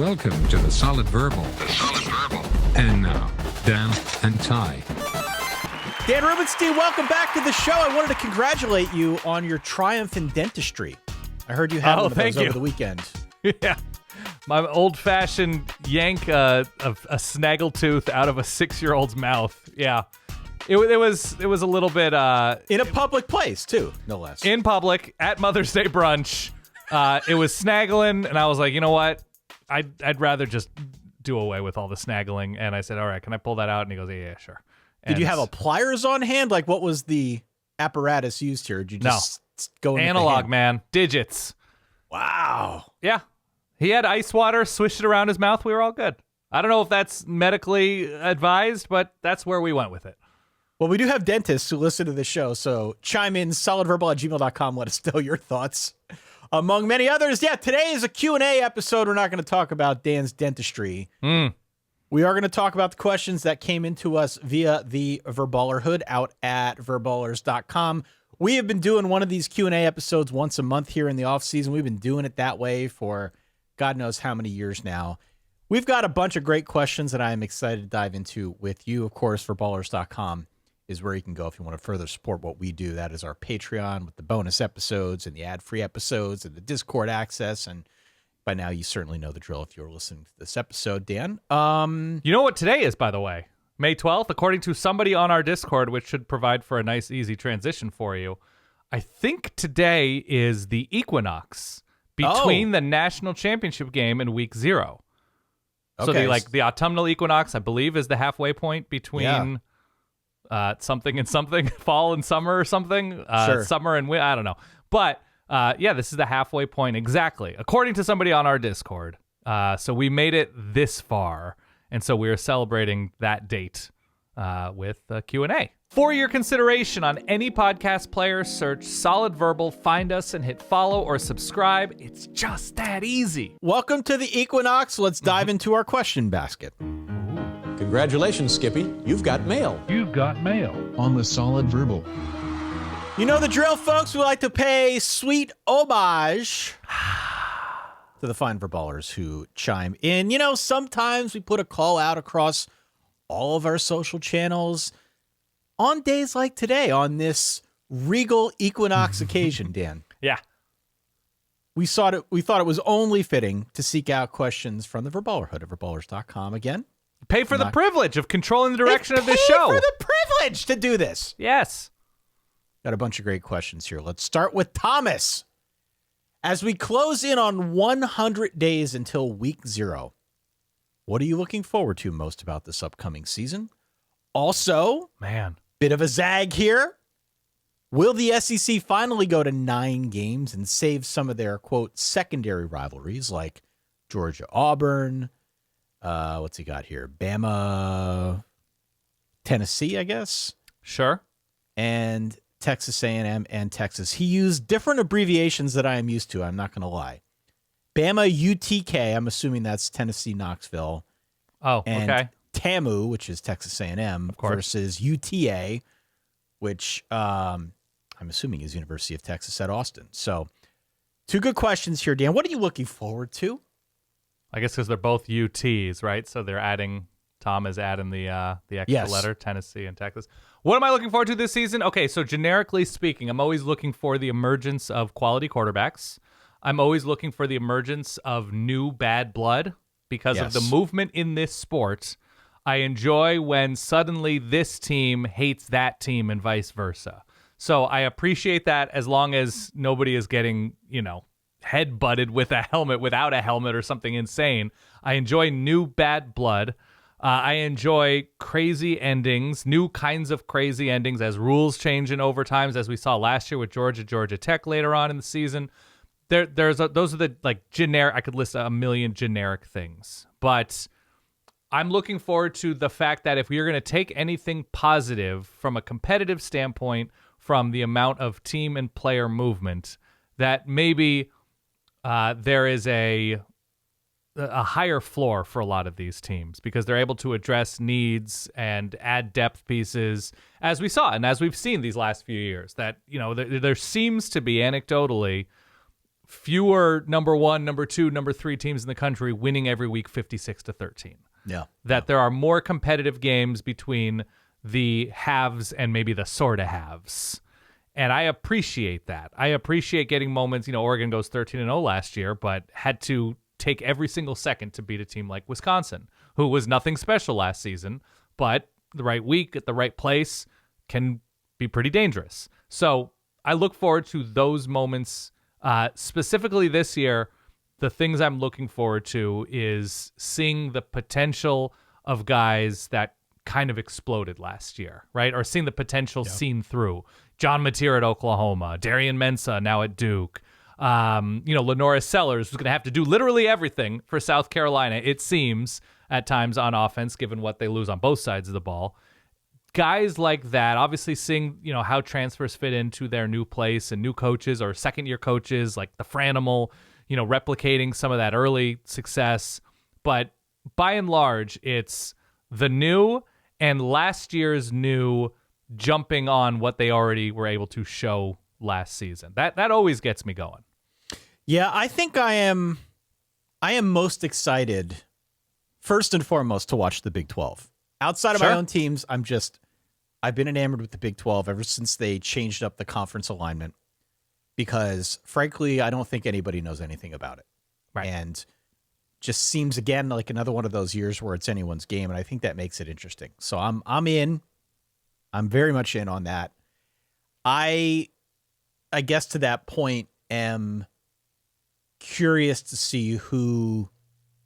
Welcome to the Solid Verbal. And now, Dan and Ty. Dan Rubenstein, welcome back to the show. I wanted to congratulate you on your triumph in dentistry. I heard you had one of those over the weekend. Yeah. My old-fashioned yank of a snaggletooth out of a 6-year-old's mouth. Yeah. It was a little bit... in a public place, too, no less. In public, at Mother's Day brunch. It was snaggling, and I was like, you know what? I'd rather just do away with all the snaggling. And I said, all right, can I pull that out? And he goes, yeah, sure. Did you have a pliers on hand? Like, what was the apparatus used here? Did you just go in analog, man. Digits. Wow. Yeah. He had ice water, swished it around his mouth. We were all good. I don't know if that's medically advised, but that's where we went with it. Well, we do have dentists who listen to the show, so chime in, solidverbal@gmail.com. Let us know your thoughts. Among many others, today is a Q&A episode. We're not going to talk about Dan's dentistry. We are going to talk about the questions that came into us via the Verballerhood out at verballers.com. We have been doing one of these Q&A episodes once a month here in the off season. We've been doing it that way for God knows how many years now. We've got a bunch of great questions that I am excited to dive into with you. Of course, verballers.com is where you can go if you want to further support what we do. That is our Patreon with the bonus episodes and the ad-free episodes and the Discord access. And by now, you certainly know the drill if you're listening to this episode, Dan. You know what today is, by the way? May 12th, according to somebody on our Discord, which should provide for a nice, easy transition for you. I think today is the equinox between the national championship game and week 0. Okay. So the autumnal equinox, I believe, is the halfway point between something and something, fall and summer or something, Sure. summer and winter, I don't know. But this is the halfway point exactly, according to somebody on our Discord. So we made it this far, and so we are celebrating that date with Q&A. For your consideration on any podcast player, search Solid Verbal, find us, and hit follow or subscribe. It's just that easy. Welcome to the equinox. Let's dive into our question basket. Congratulations, Skippy. You've got mail. You've got mail on the Solid Verbal. You know the drill, folks. We like to pay sweet homage to the fine verballers who chime in. You know, sometimes we put a call out across all of our social channels on days like today, on this regal equinox occasion, Dan. Yeah. We thought it was only fitting to seek out questions from the Verballerhood at verballers.com. Again, Pay for the privilege of controlling the direction of this show. Pay for the privilege to do this. Yes. Got a bunch of great questions here. Let's start with Thomas. As we close in on 100 days until week 0, what are you looking forward to most about this upcoming season? Also, bit of a zag here. Will the SEC finally go to 9 games and save some of their, quote, secondary rivalries like Georgia-Auburn? What's he got here? Bama, Tennessee, I guess. Sure. And Texas A&M and Texas. He used different abbreviations that I am used to. I'm not going to lie. Bama UTK. I'm assuming that's Tennessee Knoxville. Oh, and okay. TAMU, which is Texas A&M, versus UTA, which I'm assuming is University of Texas at Austin. So, 2 good questions here, Dan. What are you looking forward to? I guess because they're both UTs, right? So they're adding, Tom is adding the extra letter, Tennessee and Texas. What am I looking forward to this season? Okay, so generically speaking, I'm always looking for the emergence of quality quarterbacks. I'm always looking for the emergence of new bad blood because of the movement in this sport. I enjoy when suddenly this team hates that team and vice versa. So I appreciate that as long as nobody is getting, head-butted with a helmet without a helmet or something insane. I enjoy new bad blood. I enjoy crazy endings, new kinds of crazy endings as rules change in overtimes, as we saw last year with Georgia Tech later on in the season. Those are the generic. I could list a million generic things, but I'm looking forward to the fact that if you're going to take anything positive from a competitive standpoint, from the amount of team and player movement, that maybe there is a higher floor for a lot of these teams because they're able to address needs and add depth pieces, as we saw and as we've seen these last few years. That there seems to be anecdotally fewer number 1, number 2, number 3 teams in the country winning every week 56-13. Yeah. That there are more competitive games between the haves and maybe the sort of haves. And I appreciate that. I appreciate getting moments, Oregon goes 13-0 last year, but had to take every single second to beat a team like Wisconsin, who was nothing special last season, but the right week at the right place can be pretty dangerous. So I look forward to those moments. Specifically this year, the things I'm looking forward to is seeing the potential of guys that kind of exploded last year, right? Or seeing the potential seen through. John Mateer at Oklahoma, Darian Mensah now at Duke. Lenora Sellers, who's going to have to do literally everything for South Carolina, it seems, at times on offense, given what they lose on both sides of the ball. Guys like that, obviously seeing, how transfers fit into their new place and new coaches or second-year coaches like the Franimal, replicating some of that early success. But by and large, it's the new and last year's new jumping on what they already were able to show last season. That always gets me going. Yeah, I think I am most excited, first and foremost, to watch the Big 12. Outside of my own teams, I've been enamored with the Big 12 ever since they changed up the conference alignment because, frankly, I don't think anybody knows anything about it. Right. And just seems, again, like another one of those years where it's anyone's game, and I think that makes it interesting. So I'm in. I'm very much in on that. I guess to that point am curious to see who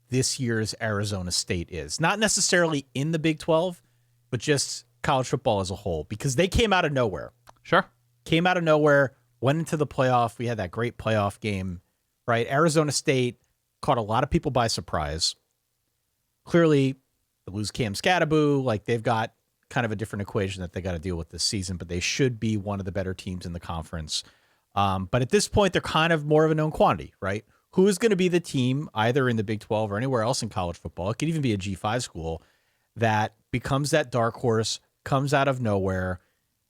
this year's Arizona State is. Not necessarily in the Big 12, but just college football as a whole, because they came out of nowhere. Sure. Came out of nowhere, went into the playoff. We had that great playoff game, right? Arizona State caught a lot of people by surprise. Clearly, they lose Cam Scattaboo. Like, they've got kind of a different equation that they got to deal with this season, but they should be one of the better teams in the conference. But at this point, they're kind of more of a known quantity, right? Who is going to be the team, either in the Big 12 or anywhere else in college football? It could even be a G5 school that becomes that dark horse, comes out of nowhere,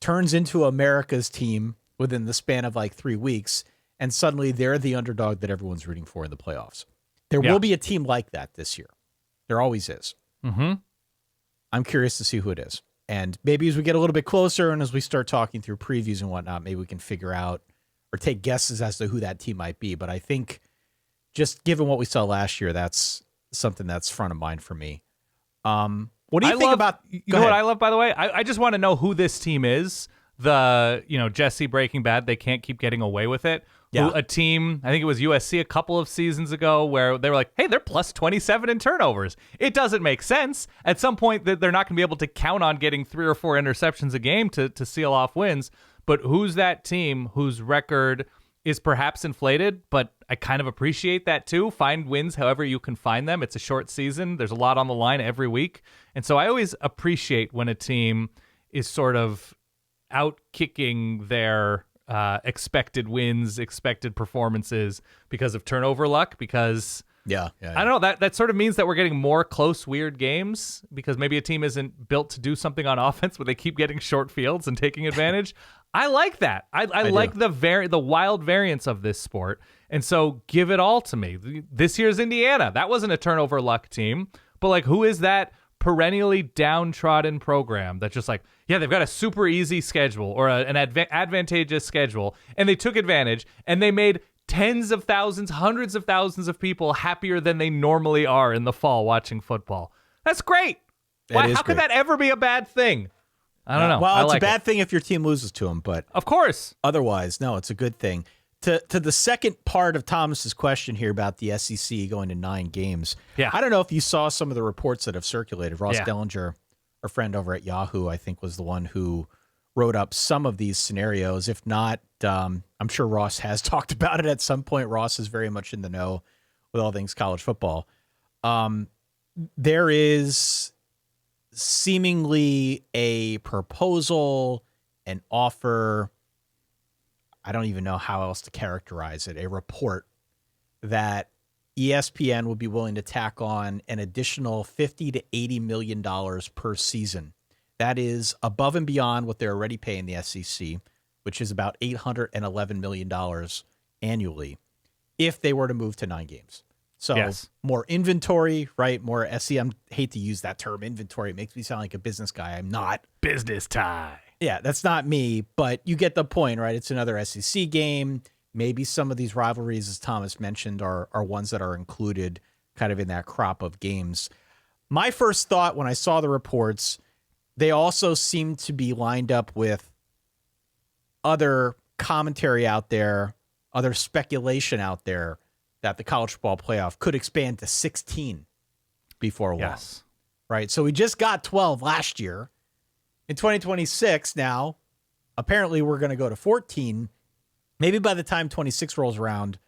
turns into America's team within the span of like 3 weeks, and suddenly they're the underdog that everyone's rooting for in the playoffs. There will be a team like that this year. There always is. Mm-hmm. I'm curious to see who it is. And maybe as we get a little bit closer and as we start talking through previews and whatnot, maybe we can figure out or take guesses as to who that team might be. But I think just given what we saw last year, that's something that's front of mind for me. What do you think about... You know what I love, by the way? I just want to know who this team is. Jesse Breaking Bad, they can't keep getting away with it. Yeah. A team, I think it was USC a couple of seasons ago, where they were like, hey, they're plus 27 in turnovers. It doesn't make sense. At some point, that they're not going to be able to count on getting 3 or 4 interceptions a game to seal off wins. But who's that team whose record is perhaps inflated, but I kind of appreciate that too. Find wins however you can find them. It's a short season. There's a lot on the line every week. And so I always appreciate when a team is sort of out kicking their expected wins, expected performances because of turnover luck, because Yeah. I don't know, that sort of means that we're getting more close, weird games because maybe a team isn't built to do something on offense, but they keep getting short fields and taking advantage. I like that. I like the wild variance of this sport. And so give it all to me. This year's Indiana, that wasn't a turnover luck team, but like, who is that perennially downtrodden program that's just like, yeah, they've got a super easy schedule or an advantageous schedule, and they took advantage and they made tens of thousands, hundreds of thousands of people happier than they normally are in the fall watching football. That's great. How could that ever be a bad thing? I don't know. Well, it's like a bad thing if your team loses to them, but of course. Otherwise, no, it's a good thing. To the second part of Thomas's question here about the SEC going to 9 games. Yeah. I don't know if you saw some of the reports that have circulated. Ross Dellinger, our friend over at Yahoo, I think was the one who wrote up some of these scenarios. If not, I'm sure Ross has talked about it at some point. Ross is very much in the know with all things college football. There is seemingly a proposal, an offer, I don't even know how else to characterize it, a report that ESPN would be willing to tack on an additional $50 to $80 million per season. That is above and beyond what they're already paying the SEC, which is about $811 million annually. if they were to move to 9 games. So Yes. more inventory, right? More SE. I hate to use that term, inventory. It makes me sound like a business guy. I'm not. Business tie. Yeah, that's not me, but you get the point, right? It's another SEC game. Maybe some of these rivalries, as Thomas mentioned, are ones that are included kind of in that crop of games. My first thought when I saw the reports, they also seem to be lined up with other commentary out there, other speculation out there that the college football playoff could expand to 16 before long. Yes. Right? So we just got 12 last year. In 2026 now, apparently we're going to go to 14. Maybe by the time 26 rolls around,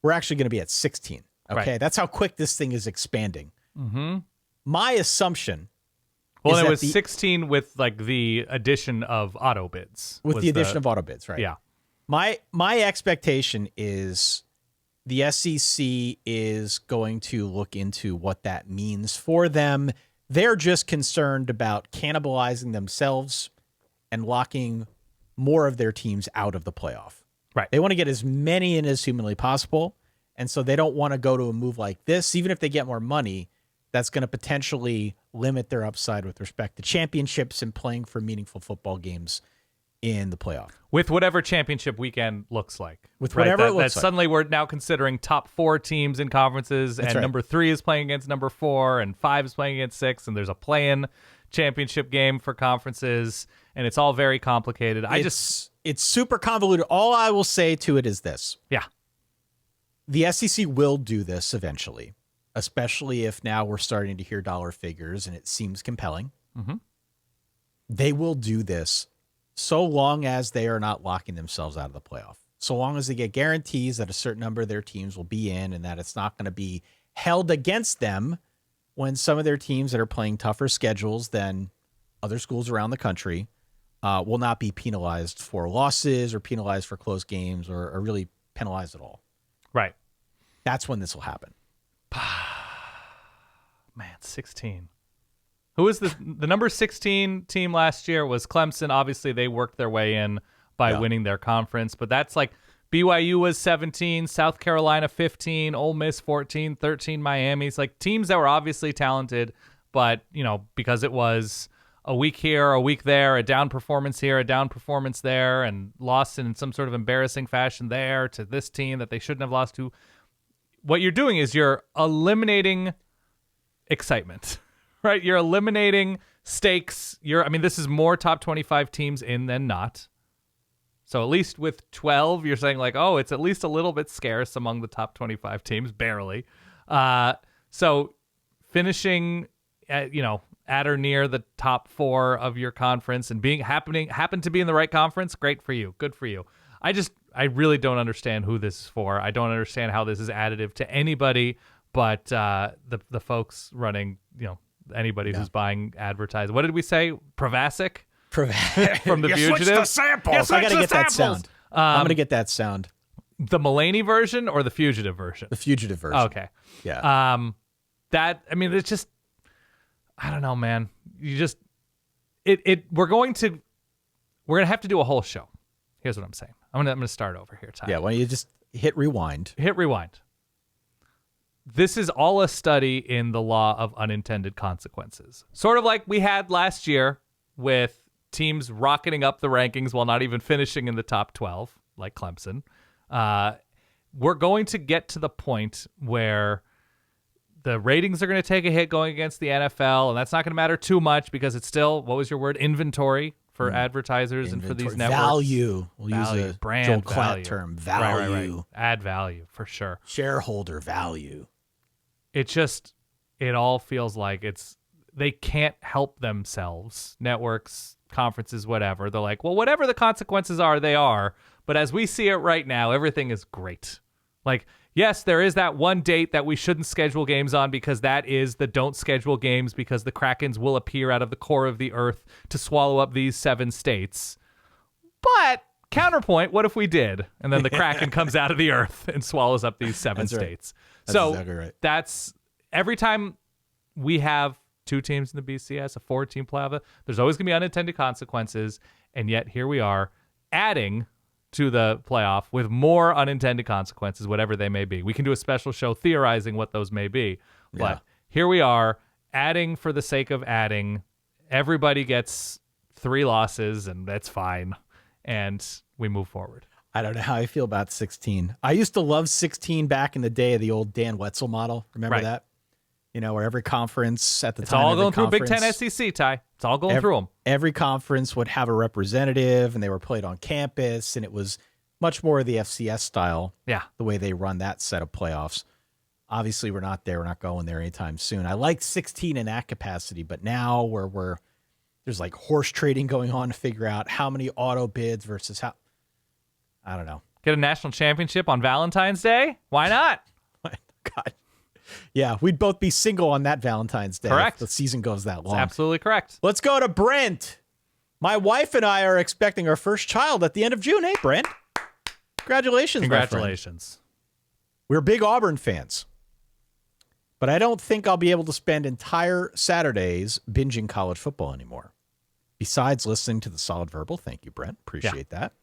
we're actually going to be at 16. Okay? Right. That's how quick this thing is expanding. Mm-hmm. My assumption Well, is and it that was 16 with like the addition of auto bids. with the addition of auto bids, right? Yeah. My expectation is the SEC is going to look into what that means for them. They're just concerned about cannibalizing themselves and locking more of their teams out of the playoff. Right. They want to get as many in as humanly possible. And so they don't want to go to a move like this, even if they get more money, that's going to potentially limit their upside with respect to championships and playing for meaningful football games in the playoff. With whatever championship weekend looks like. With whatever it looks that like. Suddenly we're now considering top 4 teams in conferences, and right. number 3 is playing against number 4, and 5 is playing against 6, and there's a play-in championship game for conferences, and it's all very complicated. It's super convoluted. All I will say to it is this. Yeah. The SEC will do this eventually, especially if now we're starting to hear dollar figures and it seems compelling. Mm-hmm. They will do this so long as they are not locking themselves out of the playoff. So long as they get guarantees that a certain number of their teams will be in and that it's not going to be held against them when some of their teams that are playing tougher schedules than other schools around the country will not be penalized for losses or penalized for close games or really penalized at all. Right. That's when this will happen. Man, 16. Who was the number 16 team last year was Clemson. Obviously, they worked their way in by winning their conference, but that's like BYU was 17, South Carolina 15, Ole Miss 14, 13 Miami's, like teams that were obviously talented, but because it was a week here, a week there, a down performance here, a down performance there, and lost in some sort of embarrassing fashion there to this team that they shouldn't have lost to. What you're doing is you're eliminating excitement. Right, you're eliminating stakes. This is more top 25 teams in than not. So at least with 12, you're saying like, oh, it's at least a little bit scarce among the top 25 teams, barely. So finishing at or near the top 4 of your conference and happen to be in the right conference, great for you, good for you. I really don't understand who this is for. I don't understand how this is additive to anybody but the folks running, anybody who's buying advertising. What did we say? Pravasic? From The Fugitive? Switch the samples. I got to get that sound. I'm going to get that sound. The Mulaney version or the Fugitive version? The Fugitive version. Okay. Yeah. It's just, I don't know, man. We're going to have to do a whole show. Here's what I'm saying. I'm going to start over here, Ty. Yeah, why don't you just hit rewind? Hit rewind. This is all a study in the law of unintended consequences. Sort of like we had last year with teams rocketing up the rankings while not even finishing in the top 12, like Clemson. We're going to get to the point where the ratings are going to take a hit going against the NFL, and that's not going to matter too much because it's still, what was your word, inventory for advertisers and for these networks. Value. We'll value. use a brand Joel Klatt value. term. Value. Right. Add value, for sure. Shareholder value. It all feels like they can't help themselves. Networks, conferences, whatever. They're like, well, whatever the consequences are, they are. But as we see it right now, everything is great. Like, yes, there is that one date that we shouldn't schedule games on because that is the don't schedule games because the Krakens will appear out of the core of the earth to swallow up these 7 states. But counterpoint, what if we did? And then the Kraken comes out of the earth and swallows up these 7 states. That's so exactly right. That's every time we have 2 teams in the BCS, a 4-team playoff, there's always going to be unintended consequences. And yet here we are adding to the playoff with more unintended consequences, whatever they may be. We can do a special show theorizing what those may be. But here we are, adding for the sake of adding. Everybody gets 3 losses, and that's fine. And we move forward. I don't know how I feel about 16. I used to love 16 back in the day of the old Dan Wetzel model. Remember that? You know, where every conference at the time. It's all going through Big Ten SEC, Ty. It's all going through them. Every conference would have a representative, and they were played on campus, and it was much more of the FCS style. Yeah. The way they run that set of playoffs. Obviously, we're not there. We're not going there anytime soon. I like 16 in that capacity, but now there's like horse trading going on to figure out how many auto bids versus how. I don't know. Get a national championship on Valentine's Day? Why not? God. Yeah, we'd both be single on that Valentine's Day. Correct. If the season goes that long. That's absolutely correct. Let's go to Brent. My wife and I are expecting our first child at the end of June. Hey, Brent. Congratulations, my friend. Congratulations. We're big Auburn fans, but I don't think I'll be able to spend entire Saturdays binging college football anymore. Besides listening to the Solid Verbal, thank you, Brent. Appreciate that.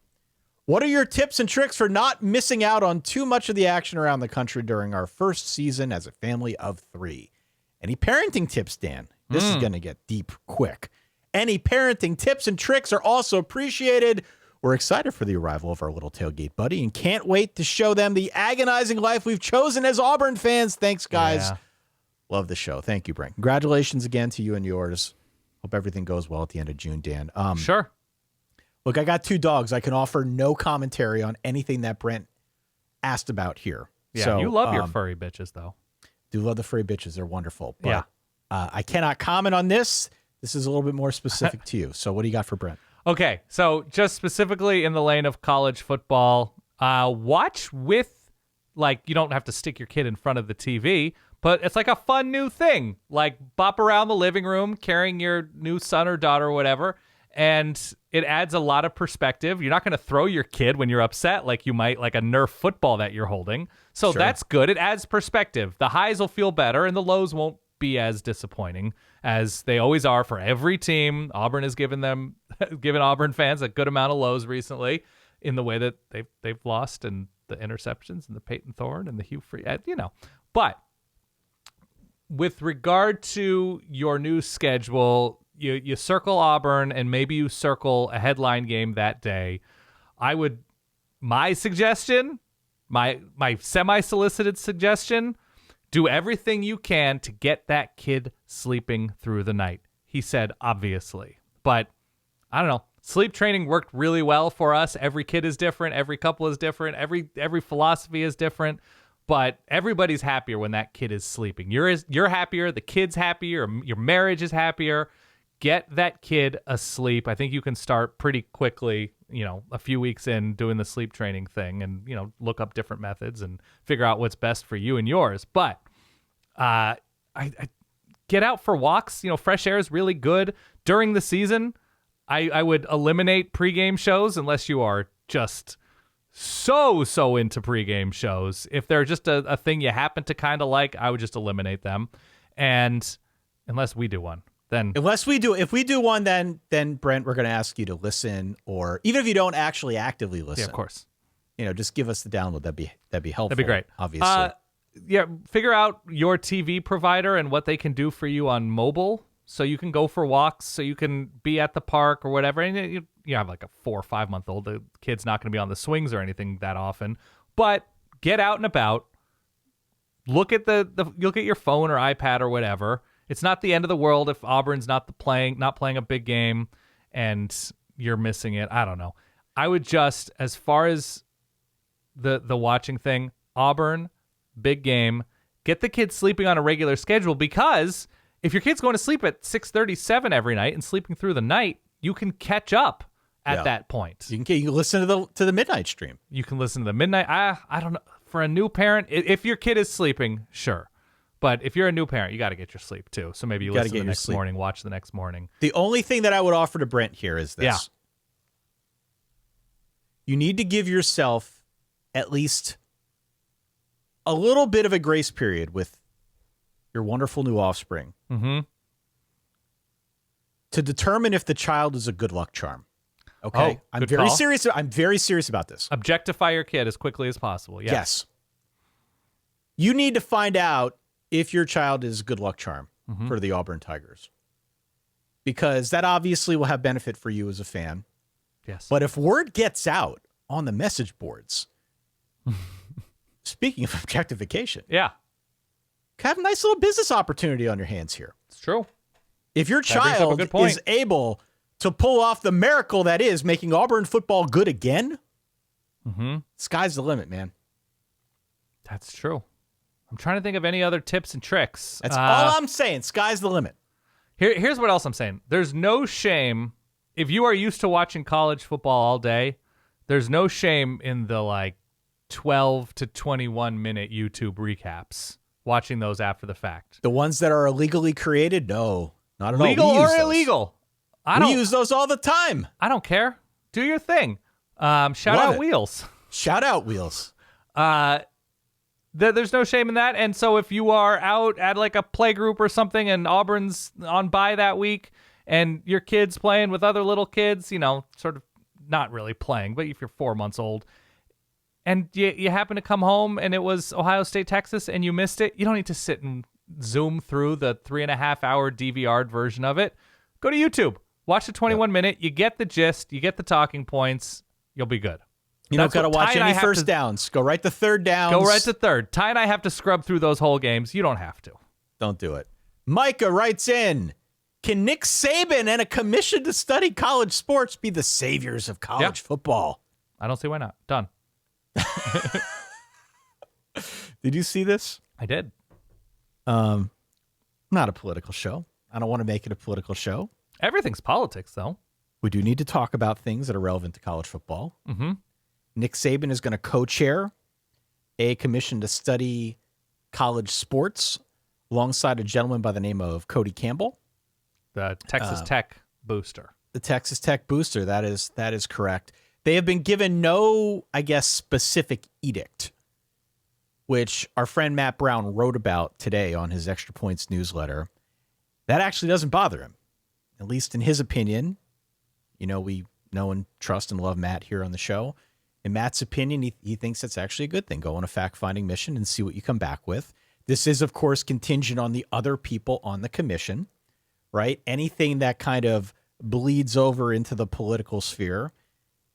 What are your tips and tricks for not missing out on too much of the action around the country during our first season as a family of 3? Any parenting tips, Dan? This is going to get deep quick. Any parenting tips and tricks are also appreciated. We're excited for the arrival of our little tailgate buddy and can't wait to show them the agonizing life we've chosen as Auburn fans. Thanks, guys. Yeah. Love the show. Thank you, Brent. Congratulations again to you and yours. Hope everything goes well at the end of June, Dan. Sure. Look, I got 2 dogs. I can offer no commentary on anything that Brent asked about here. Yeah, so, you love your furry bitches, though. Do love the furry bitches. They're wonderful. But, I cannot comment on this. This is a little bit more specific to you. So what do you got for Brent? Okay, so just specifically in the lane of college football, watch with, like, you don't have to stick your kid in front of the TV, but it's like a fun new thing. Like, bop around the living room carrying your new son or daughter or whatever, and it adds a lot of perspective. You're not going to throw your kid when you're upset like you might like a Nerf football that you're holding. So that's good. It adds perspective. The highs will feel better, and the lows won't be as disappointing as they always are for every team. Auburn has given Auburn fans a good amount of lows recently in the way that they've lost, and the interceptions and the Peyton Thorne and the Hugh Free, But with regard to your new schedule, you circle Auburn and maybe you circle a headline game that day. My suggestion, my semi-solicited suggestion, do everything you can to get that kid sleeping through the night. He said, obviously. But I don't know. Sleep training worked really well for us. Every kid is different. Every couple is different. Every philosophy is different. But everybody's happier when that kid is sleeping. You're happier. The kid's happier. Your marriage is happier. Get that kid asleep. I think you can start pretty quickly, a few weeks in doing the sleep training thing and, look up different methods and figure out what's best for you and yours. But I get out for walks. Fresh air is really good during the season. I would eliminate pregame shows unless you are just so into pregame shows. If they're just a thing you happen to kind of like, I would just eliminate them. And unless we do one. If we do one, then Brent, we're going to ask you to listen, or even if you don't actually actively listen, yeah, of course, just give us the download. That'd be helpful. That'd be great. Obviously, figure out your TV provider and what they can do for you on mobile, so you can go for walks, so you can be at the park or whatever. And you have like a 4 or 5 month old. The kid's not going to be on the swings or anything that often, but get out and about. Look at look at your phone or iPad or whatever. It's not the end of the world if Auburn's not playing a big game and you're missing it. I don't know. I would just, as far as the watching thing, Auburn, big game, get the kids sleeping on a regular schedule, because if your kid's going to sleep at 6:37 every night and sleeping through the night, you can catch up at that point. You can listen to the midnight stream. You can listen to the midnight. I don't know. For a new parent, if your kid is sleeping, sure. But if you're a new parent, you got to get your sleep too. So maybe you listen the next morning, watch the next morning. The only thing that I would offer to Brent here is this. Yeah. You need to give yourself at least a little bit of a grace period with your wonderful new offspring to determine if the child is a good luck charm. Okay, Oh, I'm good very call. serious. I'm very serious about this. Objectify your kid as quickly as possible. Yes. You need to find out if your child is a good luck charm for the Auburn Tigers, because that obviously will have benefit for you as a fan. Yes. But if word gets out on the message boards, speaking of objectification, Yeah, have a nice little business opportunity on your hands here. it's true. If your That brings up a child good point. is able to pull off the miracle that is making Auburn football good again, sky's the limit, man. That's true. I'm trying to think of any other tips and tricks. That's all I'm saying. Sky's the limit. Here's what else I'm saying. There's no shame if you are used to watching college football all day. There's no shame in the 12 to 21 minute YouTube recaps. Watching those after the fact. The ones that are illegally created, no, not at all. Legal We use or those. illegal? We use those all the time. I don't care. Do your thing. Shout Love out it. Wheels. Shout out Wheels. There's no shame in that. And so if you are out at a play group or something and Auburn's on bye that week and your kid's playing with other little kids, sort of not really playing, but if you're 4 months old and you happen to come home and it was Ohio State, Texas, and you missed it, you don't need to sit and zoom through the 3.5-hour DVR'd version of it. Go to YouTube. Watch the 21-minute. You get the gist. You get the talking points. You'll be good. You don't That's got to what watch Ty and I any have first to- downs. Go right to third downs. Go right to third. Ty and I have to scrub through those whole games. You don't have to. Don't do it. Micah writes in, can Nick Saban and a commission to study college sports be the saviors of college football? I don't see why not. Done. Did you see this? I did. Not a political show. I don't want to make it a political show. Everything's politics, though. We do need to talk about things that are relevant to college football. Mm-hmm. Nick Saban is going to co-chair a commission to study college sports alongside a gentleman by the name of Cody Campbell. The Texas Tech booster. The Texas Tech booster. That is correct. They have been given no, I guess, specific edict, which our friend Matt Brown wrote about today on his Extra Points newsletter. That actually doesn't bother him, at least in his opinion. We know and trust and love Matt here on the show. In Matt's opinion, he thinks that's actually a good thing. Go on a fact-finding mission and see what you come back with. This is, of course, contingent on the other people on the commission, right? Anything that kind of bleeds over into the political sphere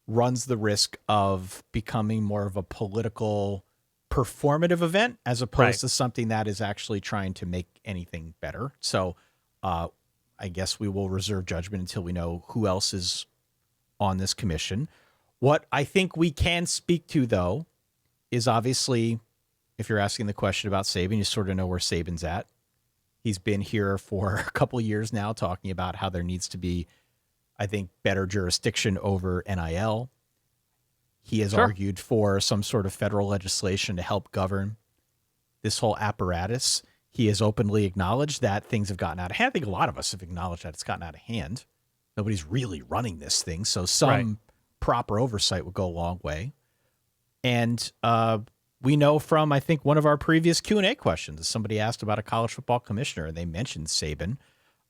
runs the risk of becoming more of a political performative event as opposed to something that is actually trying to make anything better. So I guess we will reserve judgment until we know who else is on this commission. What I think we can speak to, though, is obviously, if you're asking the question about Saban, you sort of know where Saban's at. He's been here for a couple of years now talking about how there needs to be, I think, better jurisdiction over NIL. He has argued for some sort of federal legislation to help govern this whole apparatus. He has openly acknowledged that things have gotten out of hand. I think a lot of us have acknowledged that it's gotten out of hand. Nobody's really running this thing, so some proper oversight would go a long way. And we know from, I think, one of our previous Q&A questions, somebody asked about a college football commissioner, and they mentioned Saban.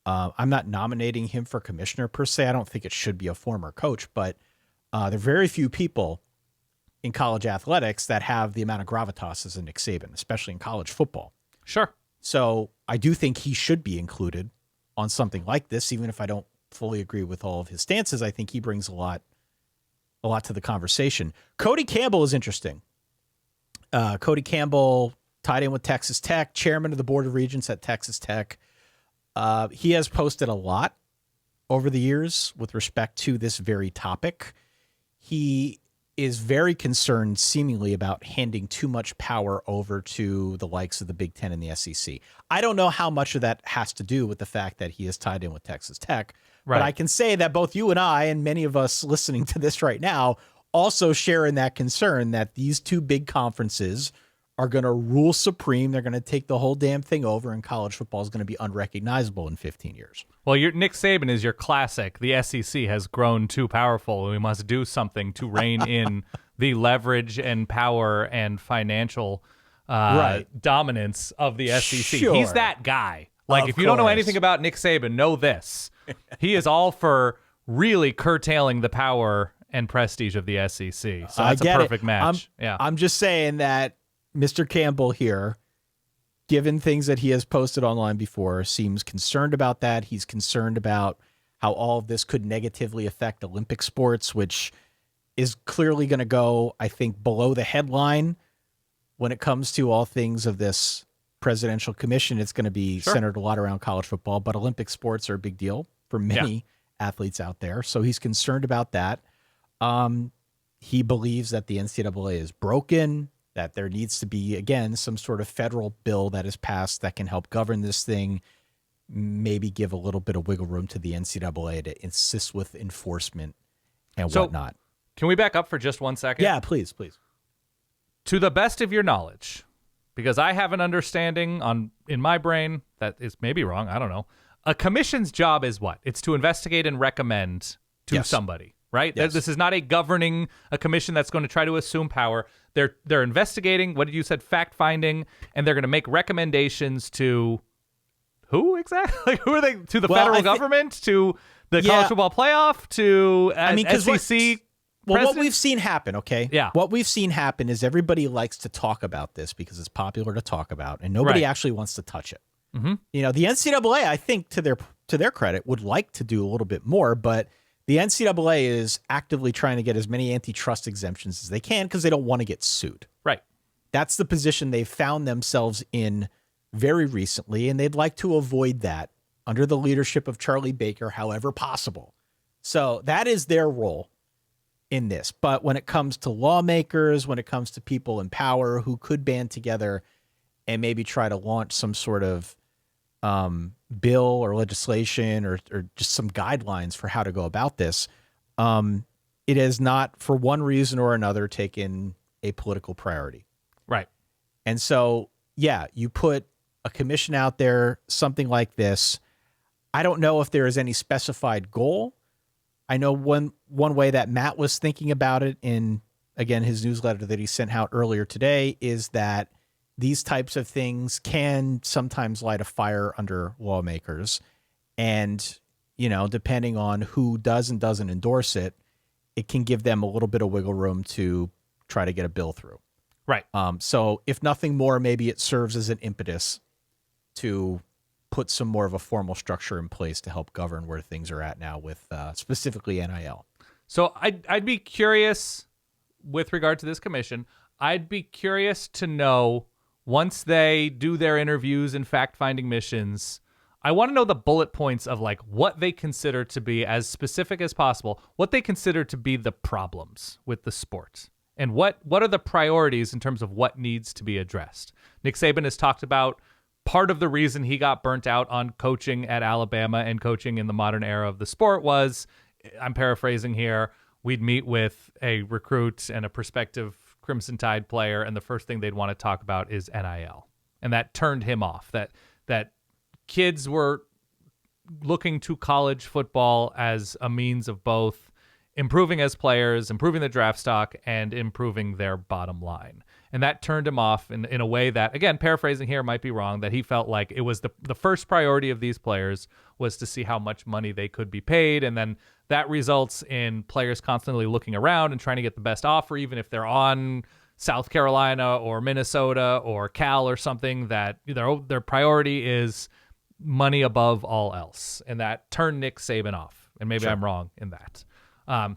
I'm not nominating him for commissioner per se. I don't think it should be a former coach, but there are very few people in college athletics that have the amount of gravitas as a Nick Saban, especially in college football. Sure. So I do think he should be included on something like this, even if I don't fully agree with all of his stances. I think he brings a lot to the conversation. Cody Campbell is interesting. Cody Campbell tied in with Texas Tech, chairman of the Board of Regents at Texas Tech. He has posted a lot over the years with respect to this very topic. He is very concerned seemingly about handing too much power over to the likes of the Big Ten and the SEC. I don't know how much of that has to do with the fact that he is tied in with Texas Tech, but I can say that both you and I and many of us listening to this right now also share in that concern that these two big conferences are going to rule supreme. They're going to take the whole damn thing over, and college football is going to be unrecognizable in 15 years. Well, Nick Saban is your classic. The SEC has grown too powerful, and we must do something to rein in the leverage and power and financial dominance of the SEC. Sure. He's that guy. Of if you don't know course. anything about Nick Saban, know this. He is all for really curtailing the power and prestige of the SEC. So that's a perfect match. I'm just saying that Mr. Campbell here, given things that he has posted online before, seems concerned about that. He's concerned about how all of this could negatively affect Olympic sports, which is clearly going to go, I think, below the headline when it comes to all things of this presidential commission. It's going to be centered a lot around college football, but Olympic sports are a big deal for many athletes out there. So he's concerned about that. He believes that the NCAA is broken, that there needs to be, again, some sort of federal bill that is passed that can help govern this thing, maybe give a little bit of wiggle room to the NCAA to insist with enforcement and whatnot. Can we back up for just 1 second? Yeah, please. To the best of your knowledge, because I have an understanding in my brain that is maybe wrong, I don't know. A commission's job is what? It's to investigate and recommend to somebody, right? Yes. This is not a commission that's going to try to assume power. They're investigating, what did you said, fact-finding, and they're going to make recommendations to who exactly? Who are they? To the federal government? To the college football playoff? To SEC? Well, what we've seen happen, okay? Yeah. What we've seen happen is everybody likes to talk about this because it's popular to talk about, and nobody actually wants to touch it. Mm-hmm. You know, the NCAA, I think, to their credit, would like to do a little bit more, but the NCAA is actively trying to get as many antitrust exemptions as they can because they don't want to get sued. Right. That's the position they've found themselves in very recently, and they'd like to avoid that under the leadership of Charlie Baker, however possible. So that is their role in this. But when it comes to lawmakers, when it comes to people in power who could band together and maybe try to launch some sort of bill or legislation or just some guidelines for how to go about this, it has not, for one reason or another, taken a political priority. Right. And so, you put a commission out there, something like this. I don't know if there is any specified goal. I know one way that Matt was thinking about it in, again, his newsletter that he sent out earlier today is that these types of things can sometimes light a fire under lawmakers. And, depending on who does and doesn't endorse it, it can give them a little bit of wiggle room to try to get a bill through. Right. So if nothing more, maybe it serves as an impetus to put some more of a formal structure in place to help govern where things are at now with specifically NIL. So I'd be curious with regard to this commission. I'd be curious to know, once they do their interviews and fact-finding missions, I want to know the bullet points of like what they consider to be, as specific as possible, what they consider to be the problems with the sport. And what are the priorities in terms of what needs to be addressed? Nick Saban has talked about part of the reason he got burnt out on coaching at Alabama and coaching in the modern era of the sport was, I'm paraphrasing here, we'd meet with a recruit and a prospective Crimson Tide player, and the first thing they'd want to talk about is NIL. And that turned him off. That kids were looking to college football as a means of both improving as players, improving the draft stock, and improving their bottom line. And that turned him off in a way that, again, paraphrasing here might be wrong, that he felt like it was the first priority of these players was to see how much money they could be paid. And then that results in players constantly looking around and trying to get the best offer, even if they're on South Carolina or Minnesota or Cal or something, that their priority is money above all else. And that turned Nick Saban off. And maybe I'm wrong in that.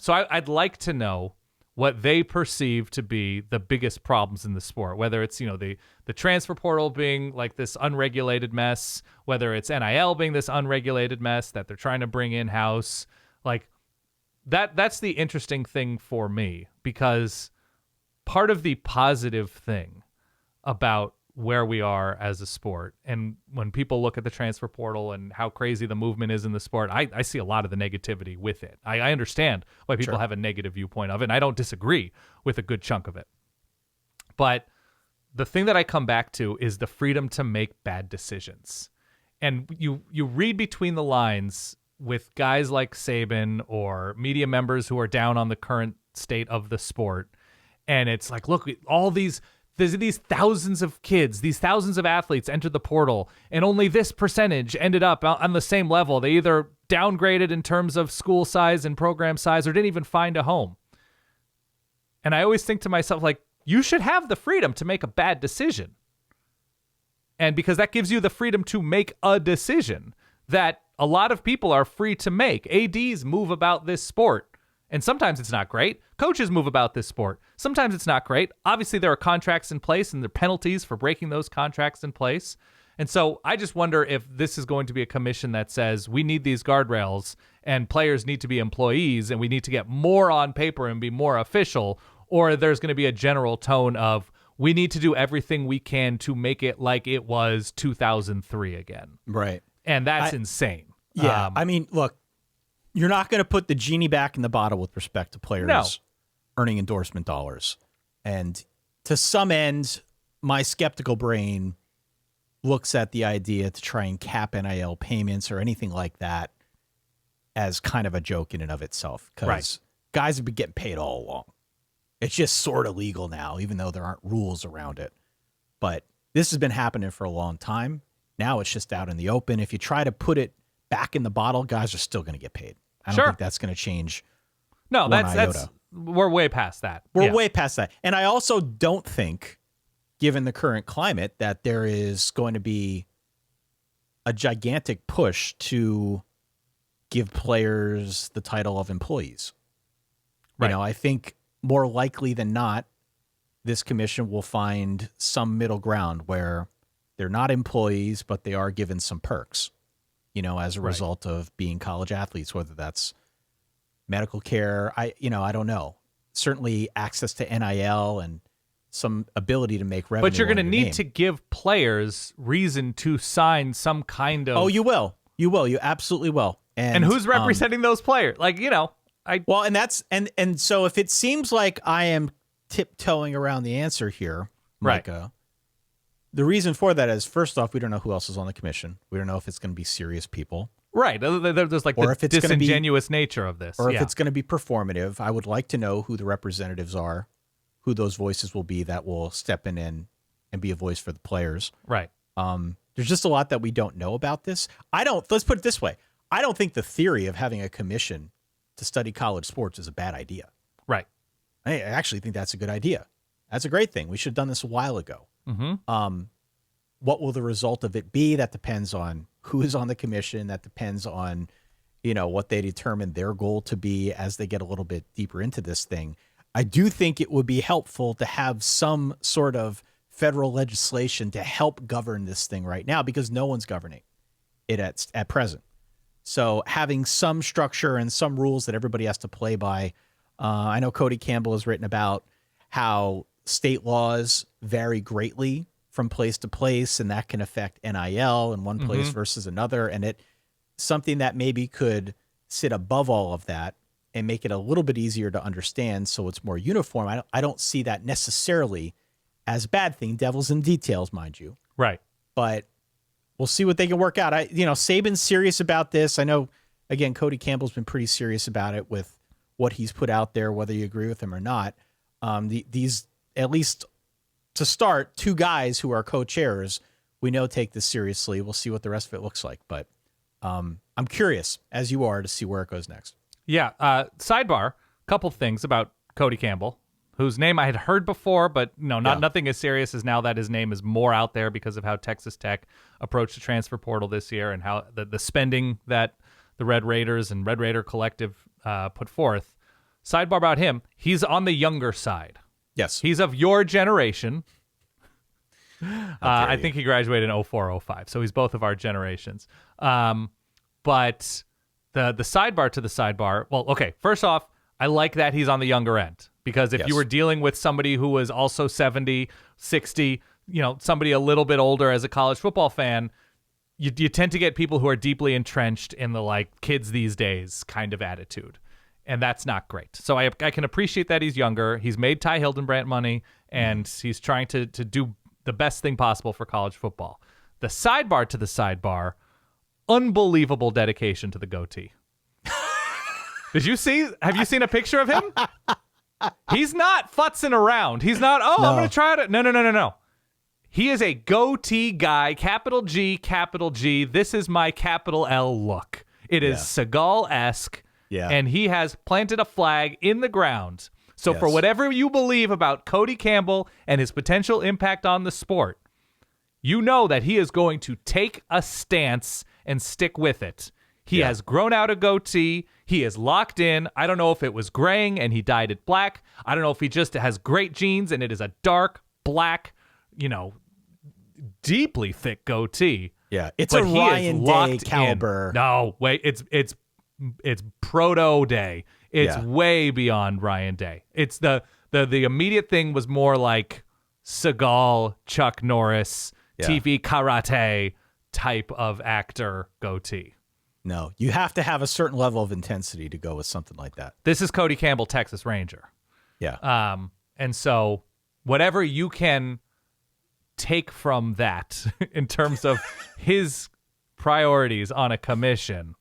So I'd like to know what they perceive to be the biggest problems in the sport, whether it's, the transfer portal being like this unregulated mess, whether it's NIL being this unregulated mess that they're trying to bring in-house. Like that's the interesting thing for me, because part of the positive thing about where we are as a sport, and when people look at the transfer portal and how crazy the movement is in the sport, I see a lot of the negativity with it. I understand why people have a negative viewpoint of it, and I don't disagree with a good chunk of it. But the thing that I come back to is the freedom to make bad decisions. And you read between the lines with guys like Saban or media members who are down on the current state of the sport, and it's like, look, there's these thousands of kids, these thousands of athletes entered the portal, and only this percentage ended up on the same level. They either downgraded in terms of school size and program size or didn't even find a home. And I always think to myself, like, you should have the freedom to make a bad decision. And because that gives you the freedom to make a decision that a lot of people are free to make. ADs move about this sport, and sometimes it's not great. Coaches move about this sport. Sometimes it's not great. Obviously, there are contracts in place, and there are penalties for breaking those contracts in place. And so I just wonder if this is going to be a commission that says we need these guardrails and players need to be employees and we need to get more on paper and be more official, or there's going to be a general tone of we need to do everything we can to make it like it was 2003 again. Right. And that's insane. Yeah. I mean, look, you're not going to put the genie back in the bottle with respect to players earning endorsement dollars. And to some end, my skeptical brain looks at the idea to try and cap NIL payments or anything like that as kind of a joke in and of itself, because guys have been getting paid all along. It's just sort of legal now, even though there aren't rules around it. But this has been happening for a long time. Now it's just out in the open. If you try to put it back in the bottle, guys are still going to get paid. I don't think that's going to change. No, that's we're way past that. We're way past that. And I also don't think, given the current climate, that there is going to be a gigantic push to give players the title of employees. You know, I think more likely than not, this commission will find some middle ground where they're not employees, but they are given some perks, you know, as a result of being college athletes, whether that's medical care. I don't know. Certainly access to NIL and some ability to make revenue. But you're going to need to give players reason to sign some kind of. Oh, you will. You will. You absolutely will. And who's representing those players? Like, you know, well, and that's and so if it seems like I am tiptoeing around the answer here, Micah, the reason for that is, first off, we don't know who else is on the commission. We don't know if it's going to be serious people. Right. There's like the disingenuous nature of this. Or if it's going to be performative. I would like to know who the representatives are, who those voices will be that will step in and be a voice for the players. Right. There's just a lot that we don't know about this. Let's put it this way. I don't think the theory of having a commission to study college sports is a bad idea. Right. I actually think that's a good idea. That's a great thing. We should have done this a while ago. Mm-hmm. What will the result of it be? That depends on who is on the commission. That depends on, you know, what they determine their goal to be as they get a little bit deeper into this thing. I do think it would be helpful to have some sort of federal legislation to help govern this thing right now, because no one's governing it at present. So having some structure and some rules that everybody has to play by. I know Cody Campbell has written about how state laws vary greatly from place to place, and that can affect NIL in one place versus another. And it something that maybe could sit above all of that and make it a little bit easier to understand, so it's more uniform. I don't see that necessarily as a bad thing. Devil's in details, mind you. Right. But we'll see what they can work out. Saban's serious about this. I know, again, Cody Campbell's been pretty serious about it with what he's put out there, whether you agree with him or not. These, at least to start, two guys who are co-chairs, we know take this seriously. We'll see what the rest of it looks like. But I'm curious, as you are, to see where it goes next. Yeah. Sidebar, couple things about Cody Campbell, whose name I had heard before, but nothing as serious as now that his name is more out there because of how Texas Tech approached the transfer portal this year and how the spending that the Red Raiders and Red Raider Collective put forth. Sidebar about him, he's on the younger side. Yes. He's of your generation. I think he graduated in 04, 05, so he's both of our generations. But the sidebar to the sidebar, well, okay, first off, I like that he's on the younger end, because if you were dealing with somebody who was also 70, 60, somebody a little bit older as a college football fan, you tend to get people who are deeply entrenched in the like kids these days kind of attitude. And that's not great. So I can appreciate that he's younger. He's made Ty Hildenbrandt money, and he's trying to do the best thing possible for college football. The sidebar to the sidebar, unbelievable dedication to the goatee. Have you seen a picture of him? He's not futzing around. He's not, I'm going to try it. No. He is a goatee guy, capital G, capital G. This is my capital L look. It is Seagal-esque, and he has planted a flag in the ground. So for whatever you believe about Cody Campbell and his potential impact on the sport, you know that he is going to take a stance and stick with it. He has grown out a goatee. He is locked in. I don't know if it was graying and he dyed it black. I don't know if he just has great genes and it is a dark, black, deeply thick goatee. Yeah, it's a Ryan Day caliber. No, wait, it's proto Day. It's way beyond Ryan Day. It's the immediate thing was more like Seagal, Chuck Norris, TV karate type of actor goatee. No, you have to have a certain level of intensity to go with something like that. This is Cody Campbell, Texas Ranger. Yeah. And so whatever you can take from that in terms of his priorities on a commission,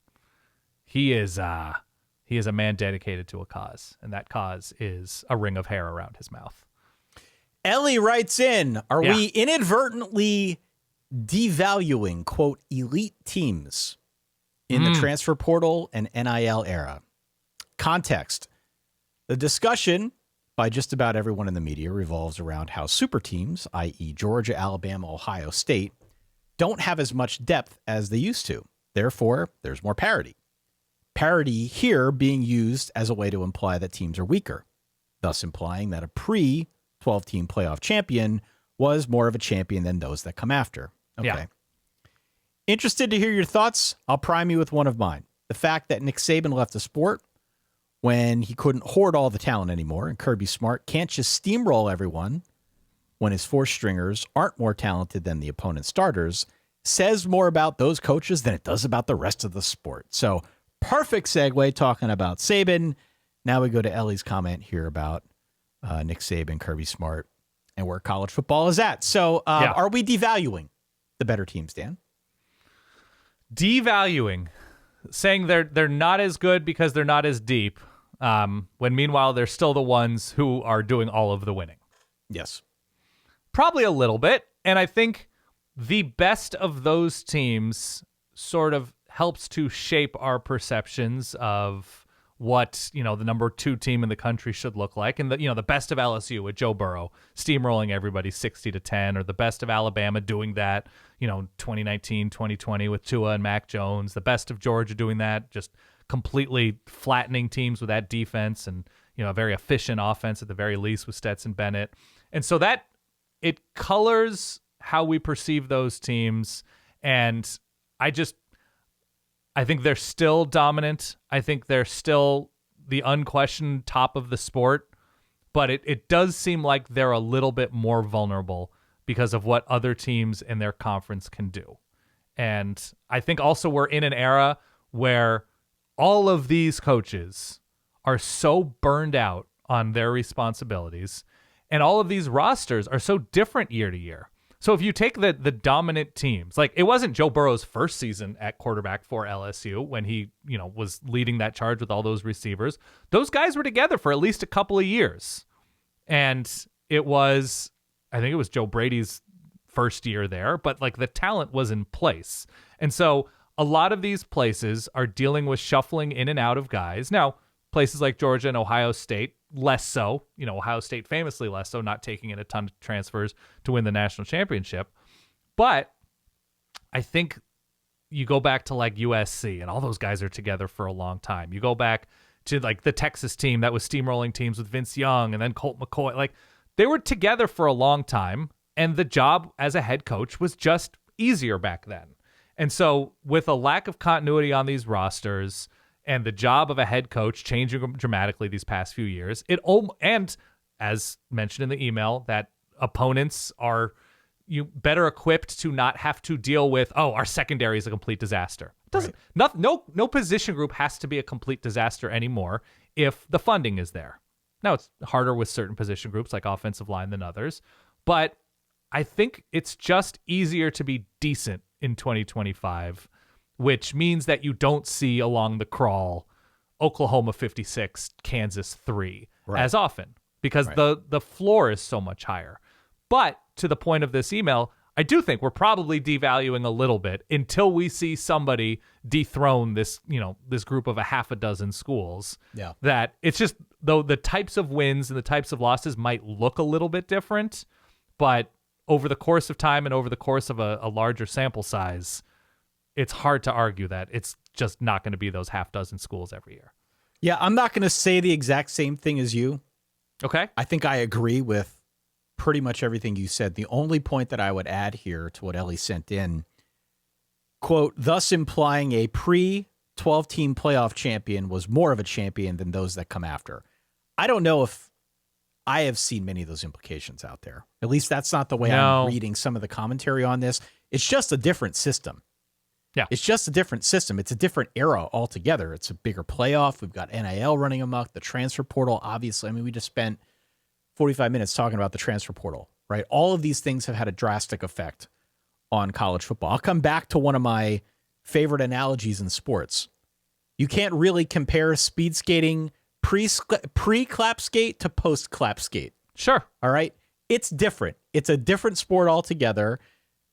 he is a man dedicated to a cause, and that cause is a ring of hair around his mouth. Ellie writes in, are we inadvertently devaluing, quote, elite teams in the transfer portal and NIL era? Context. The discussion by just about everyone in the media revolves around how super teams, i.e. Georgia, Alabama, Ohio State, don't have as much depth as they used to. Therefore, there's more parity. Parity here being used as a way to imply that teams are weaker, thus implying that a pre-12-team playoff champion was more of a champion than those that come after. Okay. Yeah. Interested to hear your thoughts? I'll prime you with one of mine. The fact that Nick Saban left the sport when he couldn't hoard all the talent anymore, and Kirby Smart can't just steamroll everyone when his fourth stringers aren't more talented than the opponent's starters, says more about those coaches than it does about the rest of the sport. So perfect segue talking about Saban. Now we go to Ellie's comment here about Nick Saban, Kirby Smart, and where college football is at. So are we devaluing the better teams, Dan? Devaluing, saying they're not as good because they're not as deep, when meanwhile they're still the ones who are doing all of the winning. Yes. Probably a little bit, and I think the best of those teams sort of helps to shape our perceptions of what, the number 2 team in the country should look like. And the best of LSU with Joe Burrow steamrolling everybody 60-10, or the best of Alabama doing that, 2019, 2020 with Tua and Mac Jones, the best of Georgia doing that, just completely flattening teams with that defense, and, a very efficient offense at the very least with Stetson Bennett. And so that it colors how we perceive those teams. And I think they're still dominant. I think they're still the unquestioned top of the sport, but it does seem like they're a little bit more vulnerable because of what other teams in their conference can do. And I think also we're in an era where all of these coaches are so burned out on their responsibilities, and all of these rosters are so different year to year. So if you take the dominant teams, like it wasn't Joe Burrow's first season at quarterback for LSU when he, was leading that charge with all those receivers. Those guys were together for at least a couple of years. And I think it was Joe Brady's first year there, but like the talent was in place. And so a lot of these places are dealing with shuffling in and out of guys. Now, places like Georgia and Ohio State, less so. Ohio State famously less so, not taking in a ton of transfers to win the national championship. But I think you go back to like USC, and all those guys are together for a long time. You go back to like the Texas team that was steamrolling teams with Vince Young and then Colt McCoy. Like they were together for a long time, and the job as a head coach was just easier back then. And so with a lack of continuity on these rosters, and the job of a head coach changing dramatically these past few years, and as mentioned in the email, that opponents are better equipped to not have to deal with, our secondary is a complete disaster. It doesn't. No position group has to be a complete disaster anymore if the funding is there. Now it's harder with certain position groups like offensive line than others, but I think it's just easier to be decent in 2025. Which means that you don't see along the crawl Oklahoma 56, Kansas 3 as often, because the floor is so much higher. But to the point of this email, I do think we're probably devaluing a little bit until we see somebody dethrone this, this group of a half a dozen schools. Yeah. That it's just, though the types of wins and the types of losses might look a little bit different, but over the course of time and over the course of a larger sample size, it's hard to argue that it's just not going to be those half dozen schools every year. Yeah, I'm not going to say the exact same thing as you. Okay. I think I agree with pretty much everything you said. The only point that I would add here to what Ellie sent in, quote, thus implying a pre-12-team playoff champion was more of a champion than those that come after. I don't know if I have seen many of those implications out there. At least that's not the way I'm reading some of the commentary on this. It's just a different system. Yeah. It's just a different system. It's a different era altogether. It's a bigger playoff. We've got NIL running amok, the transfer portal, obviously. I mean, we just spent 45 minutes talking about the transfer portal, right? All of these things have had a drastic effect on college football. I'll come back to one of my favorite analogies in sports. You can't really compare speed skating pre-clap skate to post-clap skate. Sure. All right? It's different. It's a different sport altogether.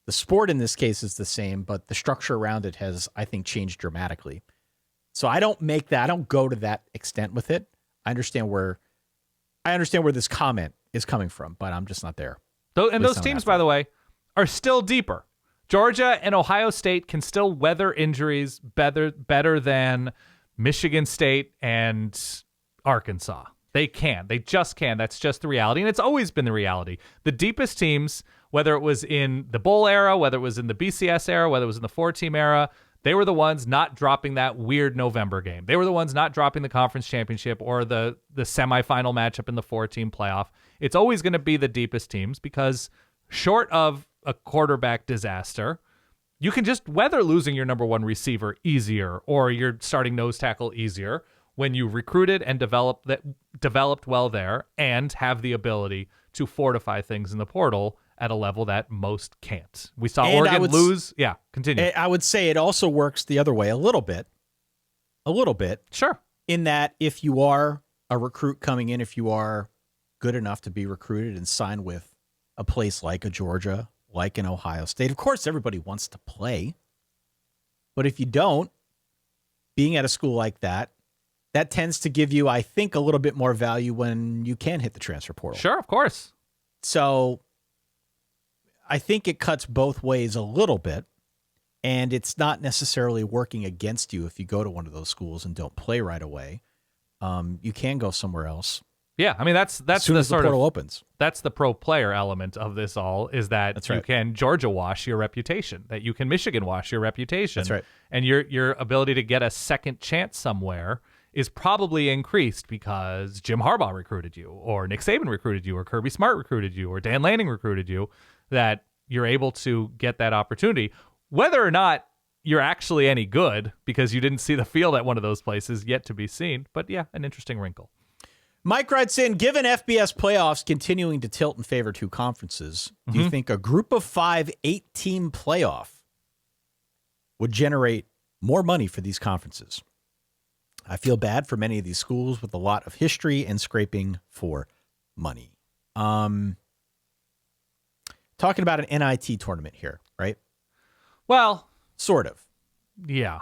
The sport in this case is the same, but the structure around it has, I think, changed dramatically. So I don't go to that extent with it. I understand where this comment is coming from, but I'm just not there. And those teams, by the way, are still deeper. Georgia and Ohio State can still weather injuries better than Michigan State and Arkansas. They can. They just can. That's just the reality. And it's always been the reality. The deepest teams, whether it was in the bowl era, whether it was in the BCS era, whether it was in the 4-team era, they were the ones not dropping that weird November game. They were the ones not dropping the conference championship or the semifinal matchup in the 4-team playoff. It's always going to be the deepest teams because short of a quarterback disaster, you can just weather losing your number one receiver easier or your starting nose tackle easier when you recruited and developed well there and have the ability to fortify things in the portal at a level that most can't. We saw Oregon lose. Yeah, continue. I would say it also works the other way a little bit. Sure. In that if you are a recruit coming in, if you are good enough to be recruited and sign with a place like a Georgia, like an Ohio State, of course everybody wants to play. But if you don't, being at a school like that tends to give you, I think, a little bit more value when you can hit the transfer portal. Sure, of course. So I think it cuts both ways a little bit, and it's not necessarily working against you if you go to one of those schools and don't play right away. You can go somewhere else. Yeah, I mean that's as soon the as the sort portal of opens. That's the pro player element of this all is that That's you right. can Georgia wash your reputation, that you can Michigan wash your reputation. That's right. And your ability to get a second chance somewhere is probably increased because Jim Harbaugh recruited you, or Nick Saban recruited you, or Kirby Smart recruited you, or Dan Lanning recruited you, that you're able to get that opportunity. Whether or not you're actually any good because you didn't see the field at one of those places, yet to be seen. But yeah, an interesting wrinkle. Mike writes in, given FBS playoffs continuing to tilt in favor to conferences, do you think a group of 5 8-team playoff would generate more money for these conferences? I feel bad for many of these schools with a lot of history and scraping for money. Talking about an NIT tournament here, right? Well, Sort of. yeah.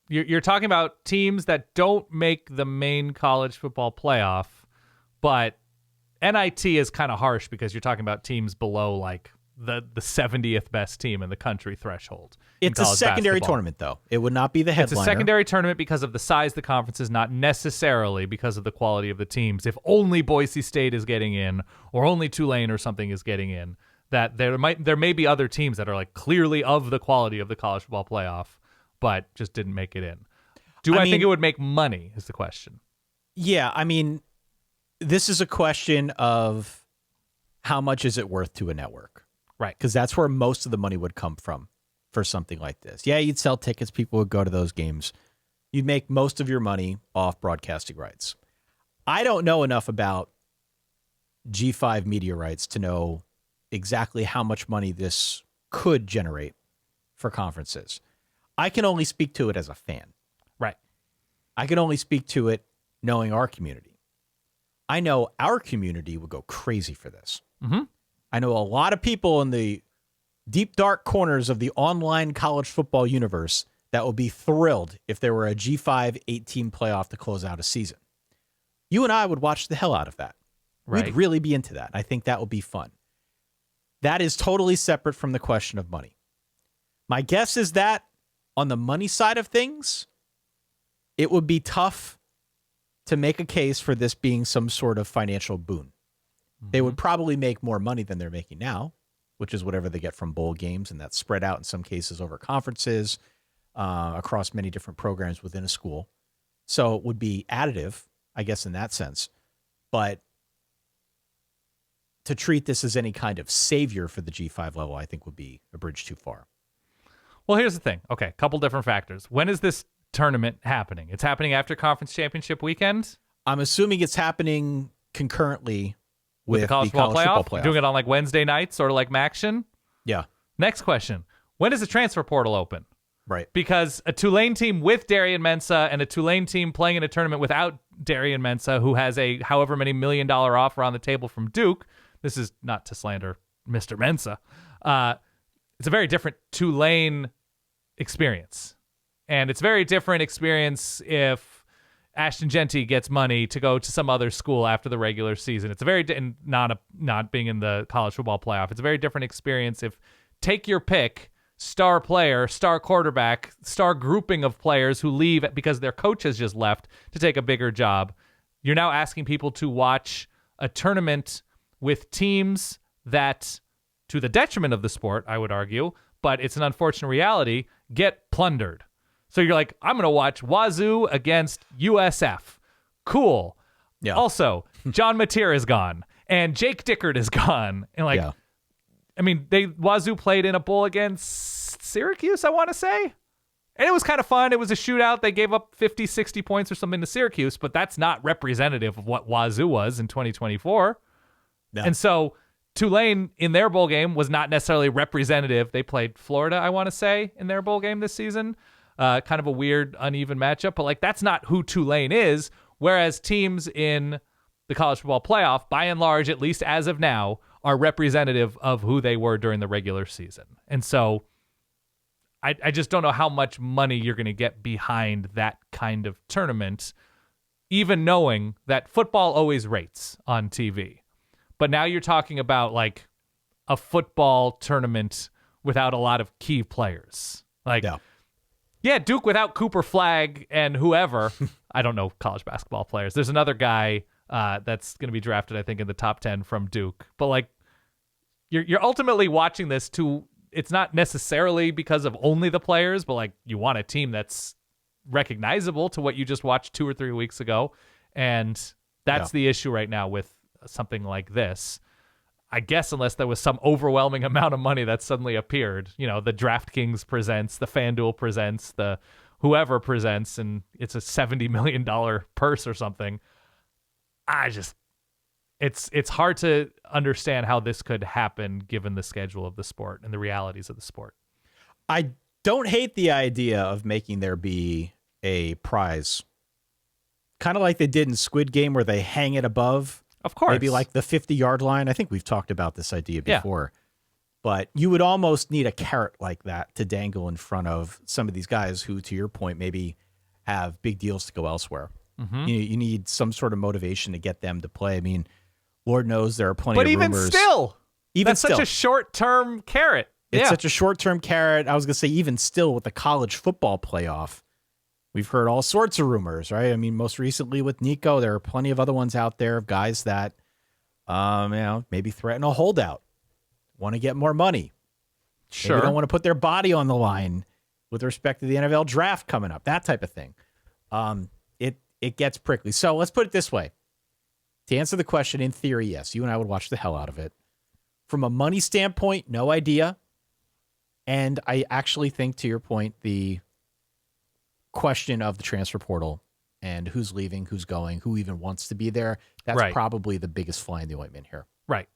You're talking about teams that don't make the main college football playoff, but NIT is kind of harsh because you're talking about teams below like the 70th best team in the country threshold. It's a secondary tournament, though. It would not be the headliner. It's a secondary tournament because of the size of the conferences, not necessarily because of the quality of the teams. If only Boise State is getting in, or only Tulane or something is getting in, that there may be other teams that are like clearly of the quality of the college football playoff, but just didn't make it in. I think it would make money is the question. Yeah, I mean, this is a question of how much is it worth to a network? Right. Because that's where most of the money would come from for something like this. Yeah, you'd sell tickets. People would go to those games. You'd make most of your money off broadcasting rights. I don't know enough about G5 media rights to know exactly how much money this could generate for conferences. I can only speak to it as a fan. Right. I can only speak to it knowing our community. I know our community would go crazy for this. Mm-hmm. I know a lot of people in the deep, dark corners of the online college football universe that will be thrilled if there were a G5 8-team playoff to close out a season. You and I would watch the hell out of that. Right. We'd really be into that. I think that would be fun. That is totally separate from the question of money. My guess is that on the money side of things, it would be tough to make a case for this being some sort of financial boon. They would probably make more money than they're making now, which is whatever they get from bowl games, and that's spread out in some cases over conferences, across many different programs within a school. So it would be additive, I guess, in that sense. But to treat this as any kind of savior for the G5 level, I think would be a bridge too far. Well, here's the thing. Okay, a couple different factors. When is this tournament happening? It's happening after conference championship weekend? I'm assuming it's happening concurrently with the college football playoff? Doing it on like Wednesday nights, sort of like Maction? Yeah. Next question. When does the transfer portal open? Right. Because a Tulane team with Darian Mensah and a Tulane team playing in a tournament without Darian Mensah, who has a however many $1 million offer on the table from Duke, this is not to slander Mr. Mensah, it's a very different Tulane experience. And it's a very different experience if Ashton Genty gets money to go to some other school after the regular season. It's a very and not being in the college football playoff. It's a very different experience if take your pick, star player, star quarterback, star grouping of players who leave because their coach has just left to take a bigger job. You're now asking people to watch a tournament with teams that, to the detriment of the sport, I would argue, but it's an unfortunate reality, get plundered. So you're like, I'm going to watch Wazoo against USF. Cool. Yeah. Also, John Mateer is gone, and Jake Dickert is gone. And like, Yeah. I mean, Wazoo played in a bowl against Syracuse, I want to say. And it was kind of fun. It was a shootout. They gave up 50, 60 points or something to Syracuse, but that's not representative of what Wazoo was in 2024. Yeah. And so Tulane in their bowl game was not necessarily representative. They played Florida, I want to say, in their bowl game this season. Kind of a weird, uneven matchup, but like that's not who Tulane is. Whereas teams in the college football playoff, by and large, at least as of now, are representative of who they were during the regular season. And so I just don't know how much money you're going to get behind that kind of tournament, even knowing that football always rates on TV. But now you're talking about like a football tournament without a lot of key players. Like, yeah, Duke without Cooper Flagg and whoever. I don't know college basketball players. There's another guy that's going to be drafted, I think, in the top 10 from Duke. But like, you're ultimately watching this to. It's not necessarily because of only the players, but like you want a team that's recognizable to what you just watched 2 or 3 weeks ago, and that's the issue right now with something like this. I guess unless there was some overwhelming amount of money that suddenly appeared, you know, the DraftKings presents, the FanDuel presents, the whoever presents, and it's a $70 million purse or something. It's hard to understand how this could happen given the schedule of the sport and the realities of the sport. I don't hate the idea of making there be a prize, kind of like they did in Squid Game where they hang it above. Of course. Maybe like the 50-yard line. I think we've talked about this idea before. But you would almost need a carrot like that to dangle in front of some of these guys who, to your point, maybe have big deals to go elsewhere. Mm-hmm. You need some sort of motivation to get them to play. I mean, Lord knows there are plenty of rumors. But that's such a short-term carrot. It's such a short-term carrot. I was going to say, even still with the college football playoff, we've heard all sorts of rumors, right? I mean, most recently with Nico, there are plenty of other ones out there of guys that, maybe threaten a holdout, want to get more money. Sure. Maybe don't want to put their body on the line with respect to the NFL draft coming up, that type of thing. It gets prickly. So let's put it this way. To answer the question, in theory, yes, you and I would watch the hell out of it. From a money standpoint, no idea. And I actually think, to your point, the question of the transfer portal and who's leaving, who's going, who even wants to be there, that's probably the biggest fly in the ointment here. Right.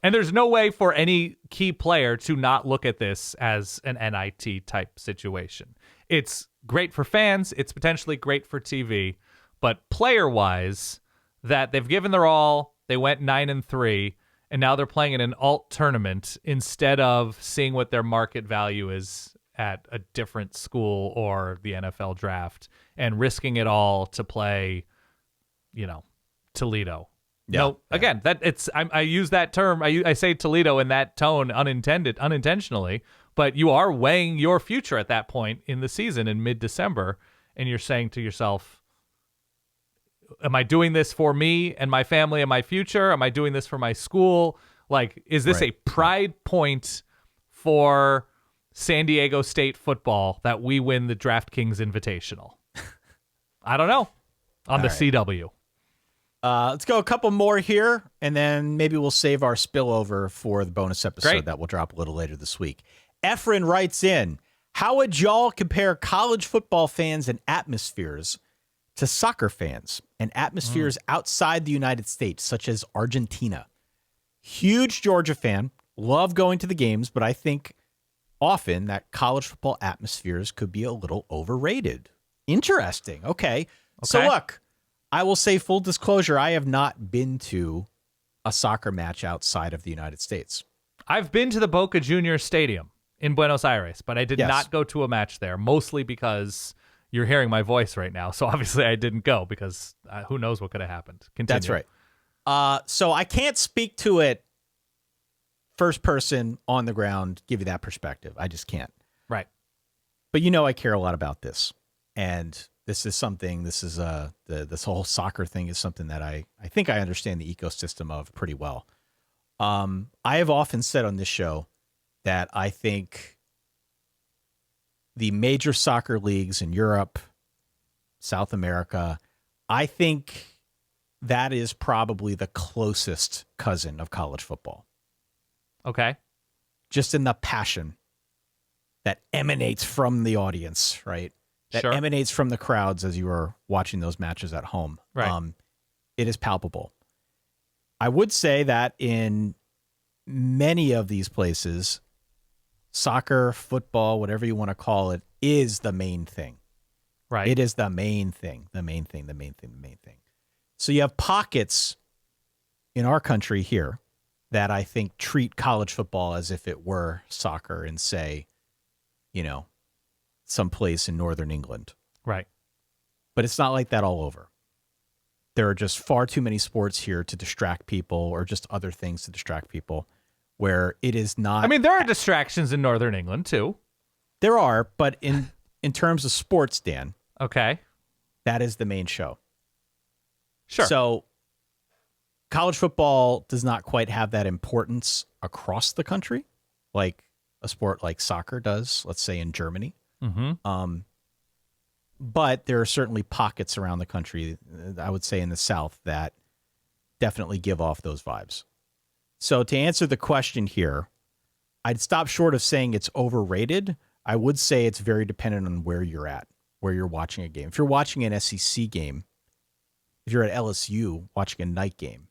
And there's no way for any key player to not look at this as an NIT type situation. It's great for fans. It's potentially great for TV. But player-wise, that they've given their all, they went 9-3, and now they're playing in an alt tournament instead of seeing what their market value is at a different school or the NFL draft and risking it all to play, Toledo. Yeah, No, again, I use that term. I say Toledo in that tone unintentionally, but you are weighing your future at that point in the season in mid-December, and you're saying to yourself, am I doing this for me and my family and my future? Am I doing this for my school? Like, is this a pride point for San Diego State football that we win the DraftKings Invitational? I don't know. On the CW. Let's go a couple more here, and then maybe we'll save our spillover for the bonus episode that will drop a little later this week. Efren writes in, how would y'all compare college football fans and atmospheres to soccer fans and atmospheres outside the United States, such as Argentina? Huge Georgia fan, love going to the games, but I think often that college football atmospheres could be a little overrated. Interesting. Okay. So look, I will say full disclosure, I have not been to a soccer match outside of the United States. I've been to the Boca Juniors Stadium in Buenos Aires, but I did not go to a match there, mostly because you're hearing my voice right now. So obviously I didn't go because who knows what could have happened. Continue. That's right. So I can't speak to it first person on the ground, give you that perspective. I just can't. Right. But I care a lot about this. And this is this whole soccer thing is something that I think I understand the ecosystem of pretty well. I have often said on this show that I think the major soccer leagues in Europe, South America, I think that is probably the closest cousin of college football. Okay. Just in the passion that emanates from the audience, right? That emanates from the crowds as you are watching those matches at home. Right. It is palpable. I would say that in many of these places, soccer, football, whatever you want to call it, is the main thing. Right. It is the main thing. So you have pockets in our country here that I think treat college football as if it were soccer and say, someplace in northern England. Right. But it's not like that all over. There are just far too many sports here to distract people or just other things to distract people where it is not. I mean, there are distractions in northern England too. There are, but in terms of sports, Dan. Okay. That is the main show. Sure. So college football does not quite have that importance across the country like a sport like soccer does, let's say in Germany. Mm-hmm. But there are certainly pockets around the country, I would say in the South, that definitely give off those vibes. So to answer the question here, I'd stop short of saying it's overrated. I would say it's very dependent on where you're at, where you're watching a game. If you're watching an SEC game, if you're at LSU watching a night game,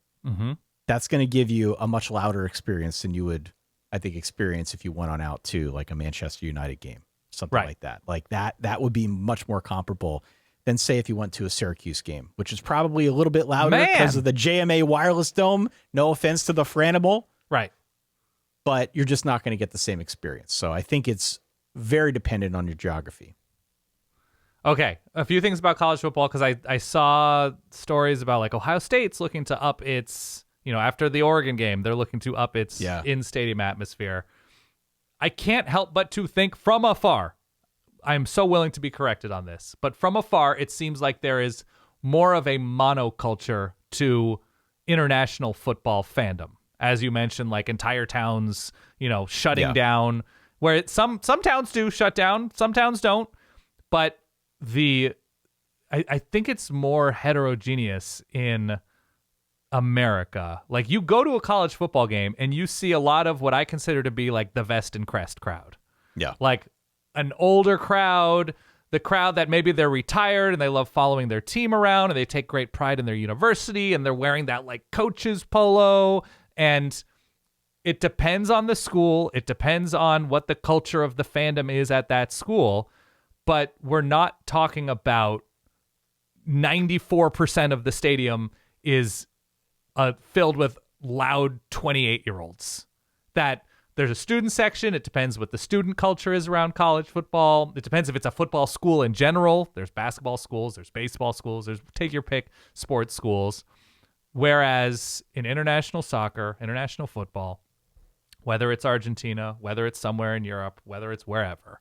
that's going to give you a much louder experience than you would, I think, experience if you went on out to like a Manchester United game. Something like that. Like that would be much more comparable than, say, if you went to a Syracuse game, which is probably a little bit louder because of the JMA Wireless Dome. No offense to the Franimal. Right. But you're just not going to get the same experience. So I think it's very dependent on your geography. Okay. A few things about college football, because I saw stories about like Ohio State's looking to up its, after the Oregon game, they're looking to up its in-stadium atmosphere. I can't help but to think from afar, I'm so willing to be corrected on this, but from afar, it seems like there is more of a monoculture to international football fandom. As you mentioned, like entire towns, shutting down, where some towns do shut down, some towns don't, but I think it's more heterogeneous in America. Like you go to a college football game and you see a lot of what I consider to be like the vest and crest crowd. Yeah. Like an older crowd, the crowd that maybe they're retired and they love following their team around and they take great pride in their university and they're wearing that like coach's polo. And it depends on the school. It depends on what the culture of the fandom is at that school. But we're not talking about 94% of the stadium is filled with loud 28-year-olds. That there's a student section. It depends what the student culture is around college football. It depends if it's a football school in general. There's basketball schools, there's baseball schools, there's take your pick sports schools. Whereas in international soccer, international football, whether it's Argentina, whether it's somewhere in Europe, whether it's wherever,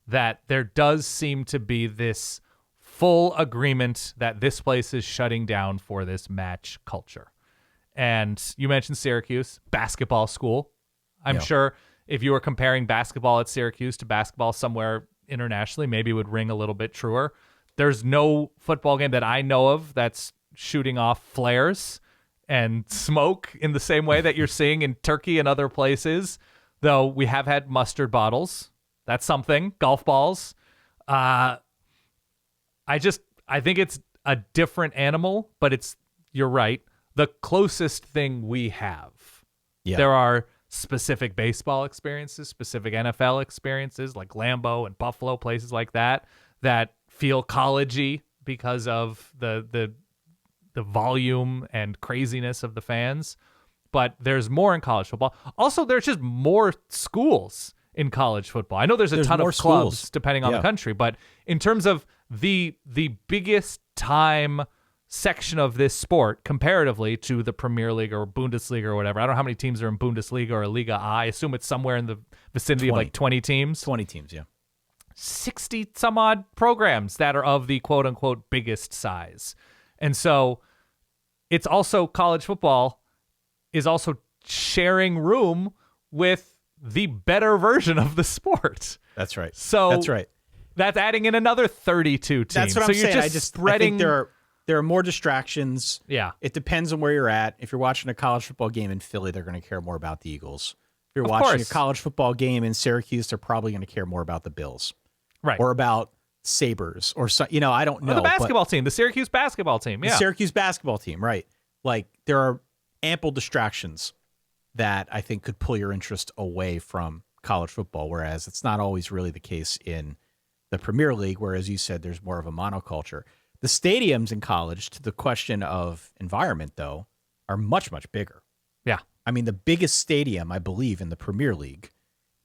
that there does seem to be this full agreement that this place is shutting down for this match culture. And you mentioned Syracuse, basketball school. I'm sure if you were comparing basketball at Syracuse to basketball somewhere internationally, maybe it would ring a little bit truer. There's no football game that I know of that's shooting off flares and smoke in the same way that you're seeing in Turkey and other places, though we have had mustard bottles. That's something. Golf balls. I think it's a different animal, but you're right, the closest thing we have. Yeah. There are specific baseball experiences, specific NFL experiences like Lambeau and Buffalo, places like that feel college-y because of the volume and craziness of the fans. But there's more in college football. Also, there's just more schools in college football. I know there's a ton of clubs depending on the country, but in terms of the biggest time section of this sport comparatively to the Premier League or Bundesliga or whatever. I don't know how many teams are in Bundesliga or Liga A. I assume it's somewhere in the vicinity of like 20 teams. 20 teams, yeah. 60 some odd programs that are of the quote unquote biggest size. And so it's also college football is also sharing room with the better version of the sport. That's right. So that's right. That's adding in another 32 teams. That's what so I'm you're saying. Just spreading. I think there are more distractions. Yeah. It depends on where you're at. If you're watching a college football game in Philly, they're going to care more about the Eagles. If you're watching a college football game in Syracuse, they're probably going to care more about the Bills. Right. Or about Sabres or so, I don't know. Or the basketball team, the Syracuse basketball team. Yeah. The Syracuse basketball team, right. Like there are ample distractions that I think could pull your interest away from college football, whereas it's not always really the case in the Premier League, where, as you said, there's more of a monoculture. The stadiums in college, to the question of environment, though, are much, much bigger. Yeah. I mean, the biggest stadium, I believe, in the Premier League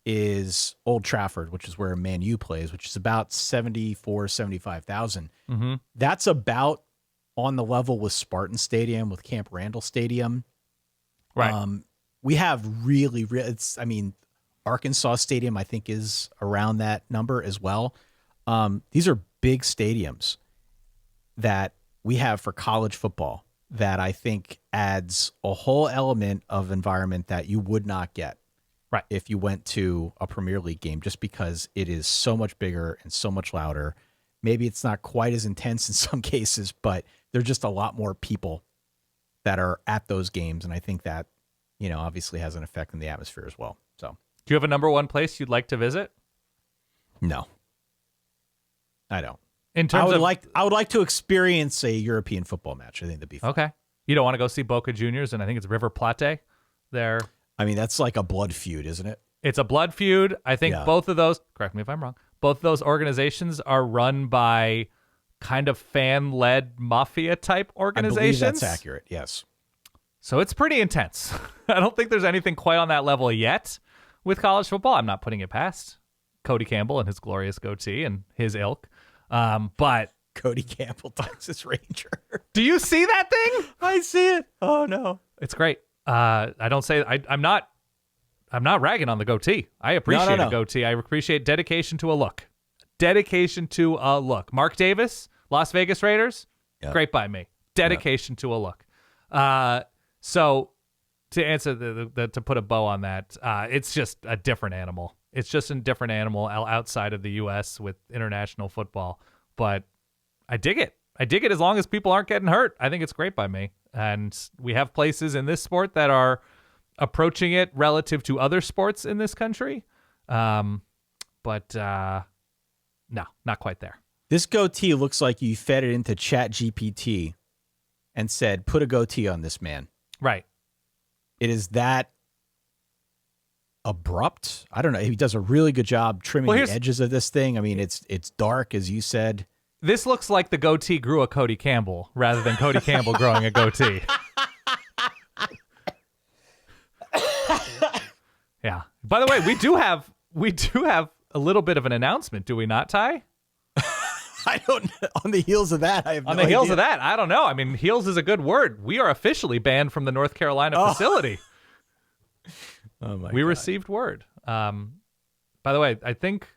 is Old Trafford, which is where Man U plays, which is about 75,000. Mm-hmm. That's about on the level with Spartan Stadium, with Camp Randall Stadium. Right. We have really, Arkansas Stadium, I think, is around that number as well. These are big stadiums that we have for college football that I think adds a whole element of environment that you would not get if you went to a Premier League game, just because it is so much bigger and so much louder. Maybe it's not quite as intense in some cases, but there's just a lot more people that are at those games. And I think that, obviously has an effect on the atmosphere as well. So, do you have a number one place you'd like to visit? No, I don't. I would like to experience a European football match. I think that'd be fun. Okay. You don't want to go see Boca Juniors, and I think it's River Plate. That's like a blood feud, isn't it? It's a blood feud. I think both of those, correct me if I'm wrong, both of those organizations are run by kind of fan-led mafia-type organizations. I believe that's accurate, yes. So it's pretty intense. I don't think there's anything quite on that level yet with college football. I'm not putting it past Cody Campbell and his glorious goatee and his ilk. But Cody Campbell, Texas Ranger. Do you see that thing? I see it. Oh no, it's great. I'm not ragging on the goatee. I appreciate a goatee. I appreciate dedication to a look. Mark Davis, Las Vegas Raiders, great by me. Dedication to a look. So to answer to put a bow on that, it's just a different animal. It's just a different animal outside of the U.S. with international football. But I dig it. As long as people aren't getting hurt. I think it's great by me. And we have places in this sport that are approaching it relative to other sports in this country. No, not quite there. This goatee looks like you fed it into ChatGPT and said, put a goatee on this man. Right. It is that abrupt. I don't know. He does a really good job trimming the edges of this thing. I mean, it's dark, as you said. This looks like the goatee grew a Cody Campbell rather than Cody Campbell growing a goatee. By the way, we do have a little bit of an announcement, do we not, Ty? I don't know. On the heels of that, I have On no the heels idea. of that, I don't know. I mean, heels is a good word. We are officially banned from the North Carolina facility. Oh my We God. received word. By the way, I think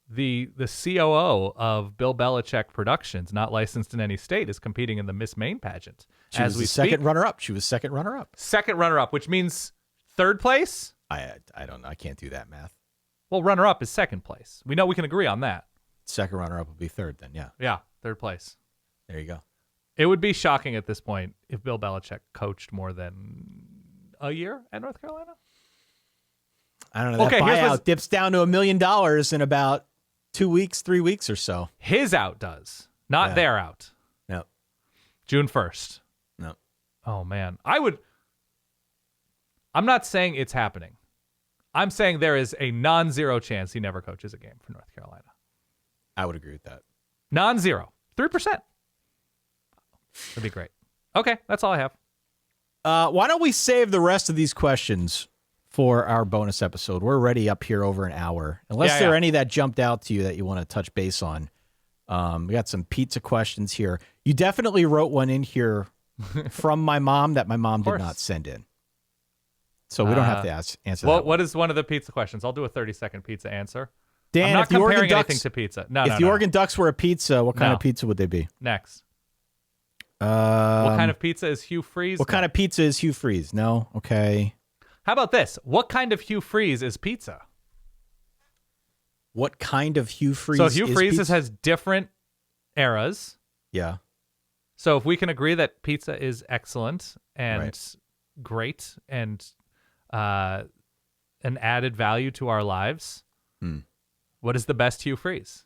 the COO of Bill Belichick Productions, not licensed in any state, is competing in the Miss Maine pageant. She was the second runner-up. She was second runner-up. Second runner-up, which means third place? I don't know. I can't do that math. Well, runner-up is second place. We know we can agree on that. Second runner-up would be third then, yeah. Yeah, third place. There you go. It would be shocking at this point if Bill Belichick coached more than a year at North Carolina. I don't know. That Okay, here's buyout what's- dips down to $1 million in about 2 weeks, 3 weeks or so. His out does, not Yeah. their out. No, June 1st. no. Oh, man. I'm not saying it's happening. I'm saying there is a non-zero chance he never coaches a game for North Carolina. I would agree with that. Non-zero. 3%. That'd be great. Okay, that's all I have. Why don't we save the rest of these questions for our bonus episode? We're already up here over an hour. Unless there are any that jumped out to you that you want to touch base on. We got some pizza questions here. You definitely wrote one in here from my mom that my mom did not send in. So we don't have to answer that. What is one of the pizza questions? I'll do a 30-second pizza answer. Dan, I'm not if the Oregon comparing Ducks, anything to pizza. No, if the Oregon Ducks were a pizza, what kind of pizza would they be? Next. What kind of pizza is Hugh Freeze? What kind of pizza is Hugh Freeze? No? Okay. How about this? What kind of Hugh Freeze is pizza? What kind of Hugh Freeze So Hugh is Freeze pizza? has different eras. Yeah. So if we can agree that pizza is excellent and Right. great and an added value to our lives, what is the best Hugh Freeze?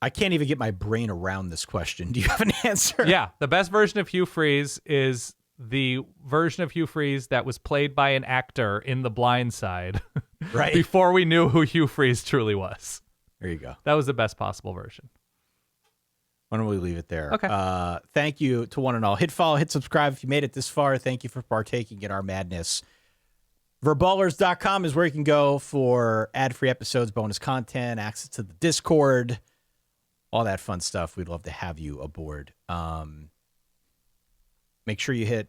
I can't even get my brain around this question. Do you have an answer? Yeah, the best version of Hugh Freeze is the version of Hugh Freeze that was played by an actor in The Blind Side Right. before we knew who Hugh Freeze truly was. There you go. That was the best possible version. Why don't we leave it there? Okay. Thank you to one and all. Hit follow, hit subscribe if you made it this far. Thank you for partaking in our madness. Verballers.com is where you can go for ad-free episodes, bonus content, access to the Discord, all that fun stuff. We'd love to have you aboard. Make sure you hit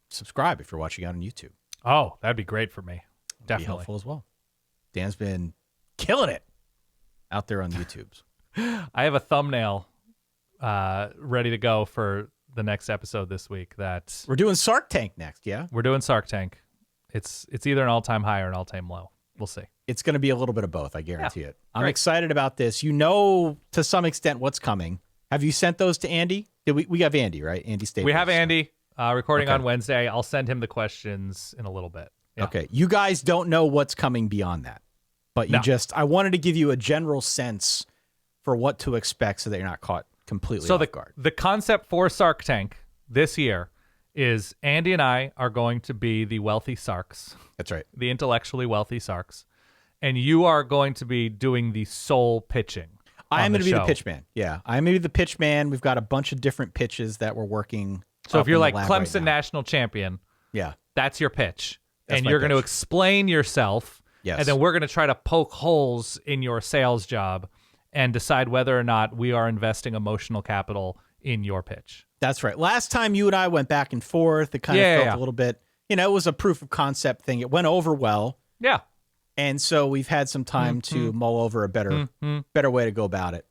subscribe if you're watching out on YouTube. Oh, that'd be great for me. Be Definitely. helpful as well. Dan's been killing it out there on the YouTubes. I have a thumbnail ready to go for the next episode this week that We're doing Shark Tank next, yeah? we're doing Shark Tank. It's either an all-time high or an all-time low. We'll see. It's going to be a little bit of both, I guarantee it. I'm great. excited about this. You know, to some extent, what's coming. Have you sent those to Andy? We have Andy, right? Andy Staples. We have Andy recording Okay. on Wednesday. I'll send him the questions in a little bit. Yeah. Okay. You guys don't know what's coming beyond that, but you No. I wanted to give you a general sense for what to expect so that you're not caught completely So off guard. the concept for Shark Tank this year is Andy and I are going to be the wealthy Sarks, That's right. the intellectually wealthy Sarks, and you are going to be doing the sole pitching. I am going to be the pitch man. Yeah. I'm going to be the pitch man. We've got a bunch of different pitches that we're working. So up if you're in the like lab right Clemson now. national champion, Yeah. that's your pitch. That's And my you're going to pitch. explain yourself. Yes. And then we're going to try to poke holes in your sales job and decide whether or not we are investing emotional capital in your pitch. That's right. Last time you and I went back and forth, it kind of felt a little bit, it was a proof of concept thing. It went over well. Yeah. And so we've had some time to mull over a better way to go about it.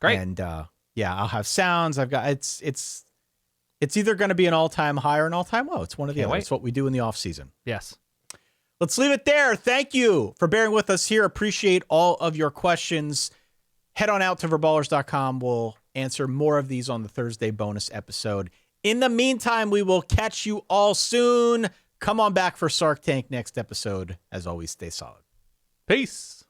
Great. And I'll have sounds. I've got it's either going to be an all-time high or an all-time low. It's one of the Can't other. wait. It's what we do in the off season. Yes. Let's leave it there. Thank you for bearing with us here. Appreciate all of your questions. Head on out to verballers.com. We'll answer more of these on the Thursday bonus episode. In the meantime, we will catch you all soon. Come on back for Shark Tank next episode. As always, stay solid. Peace.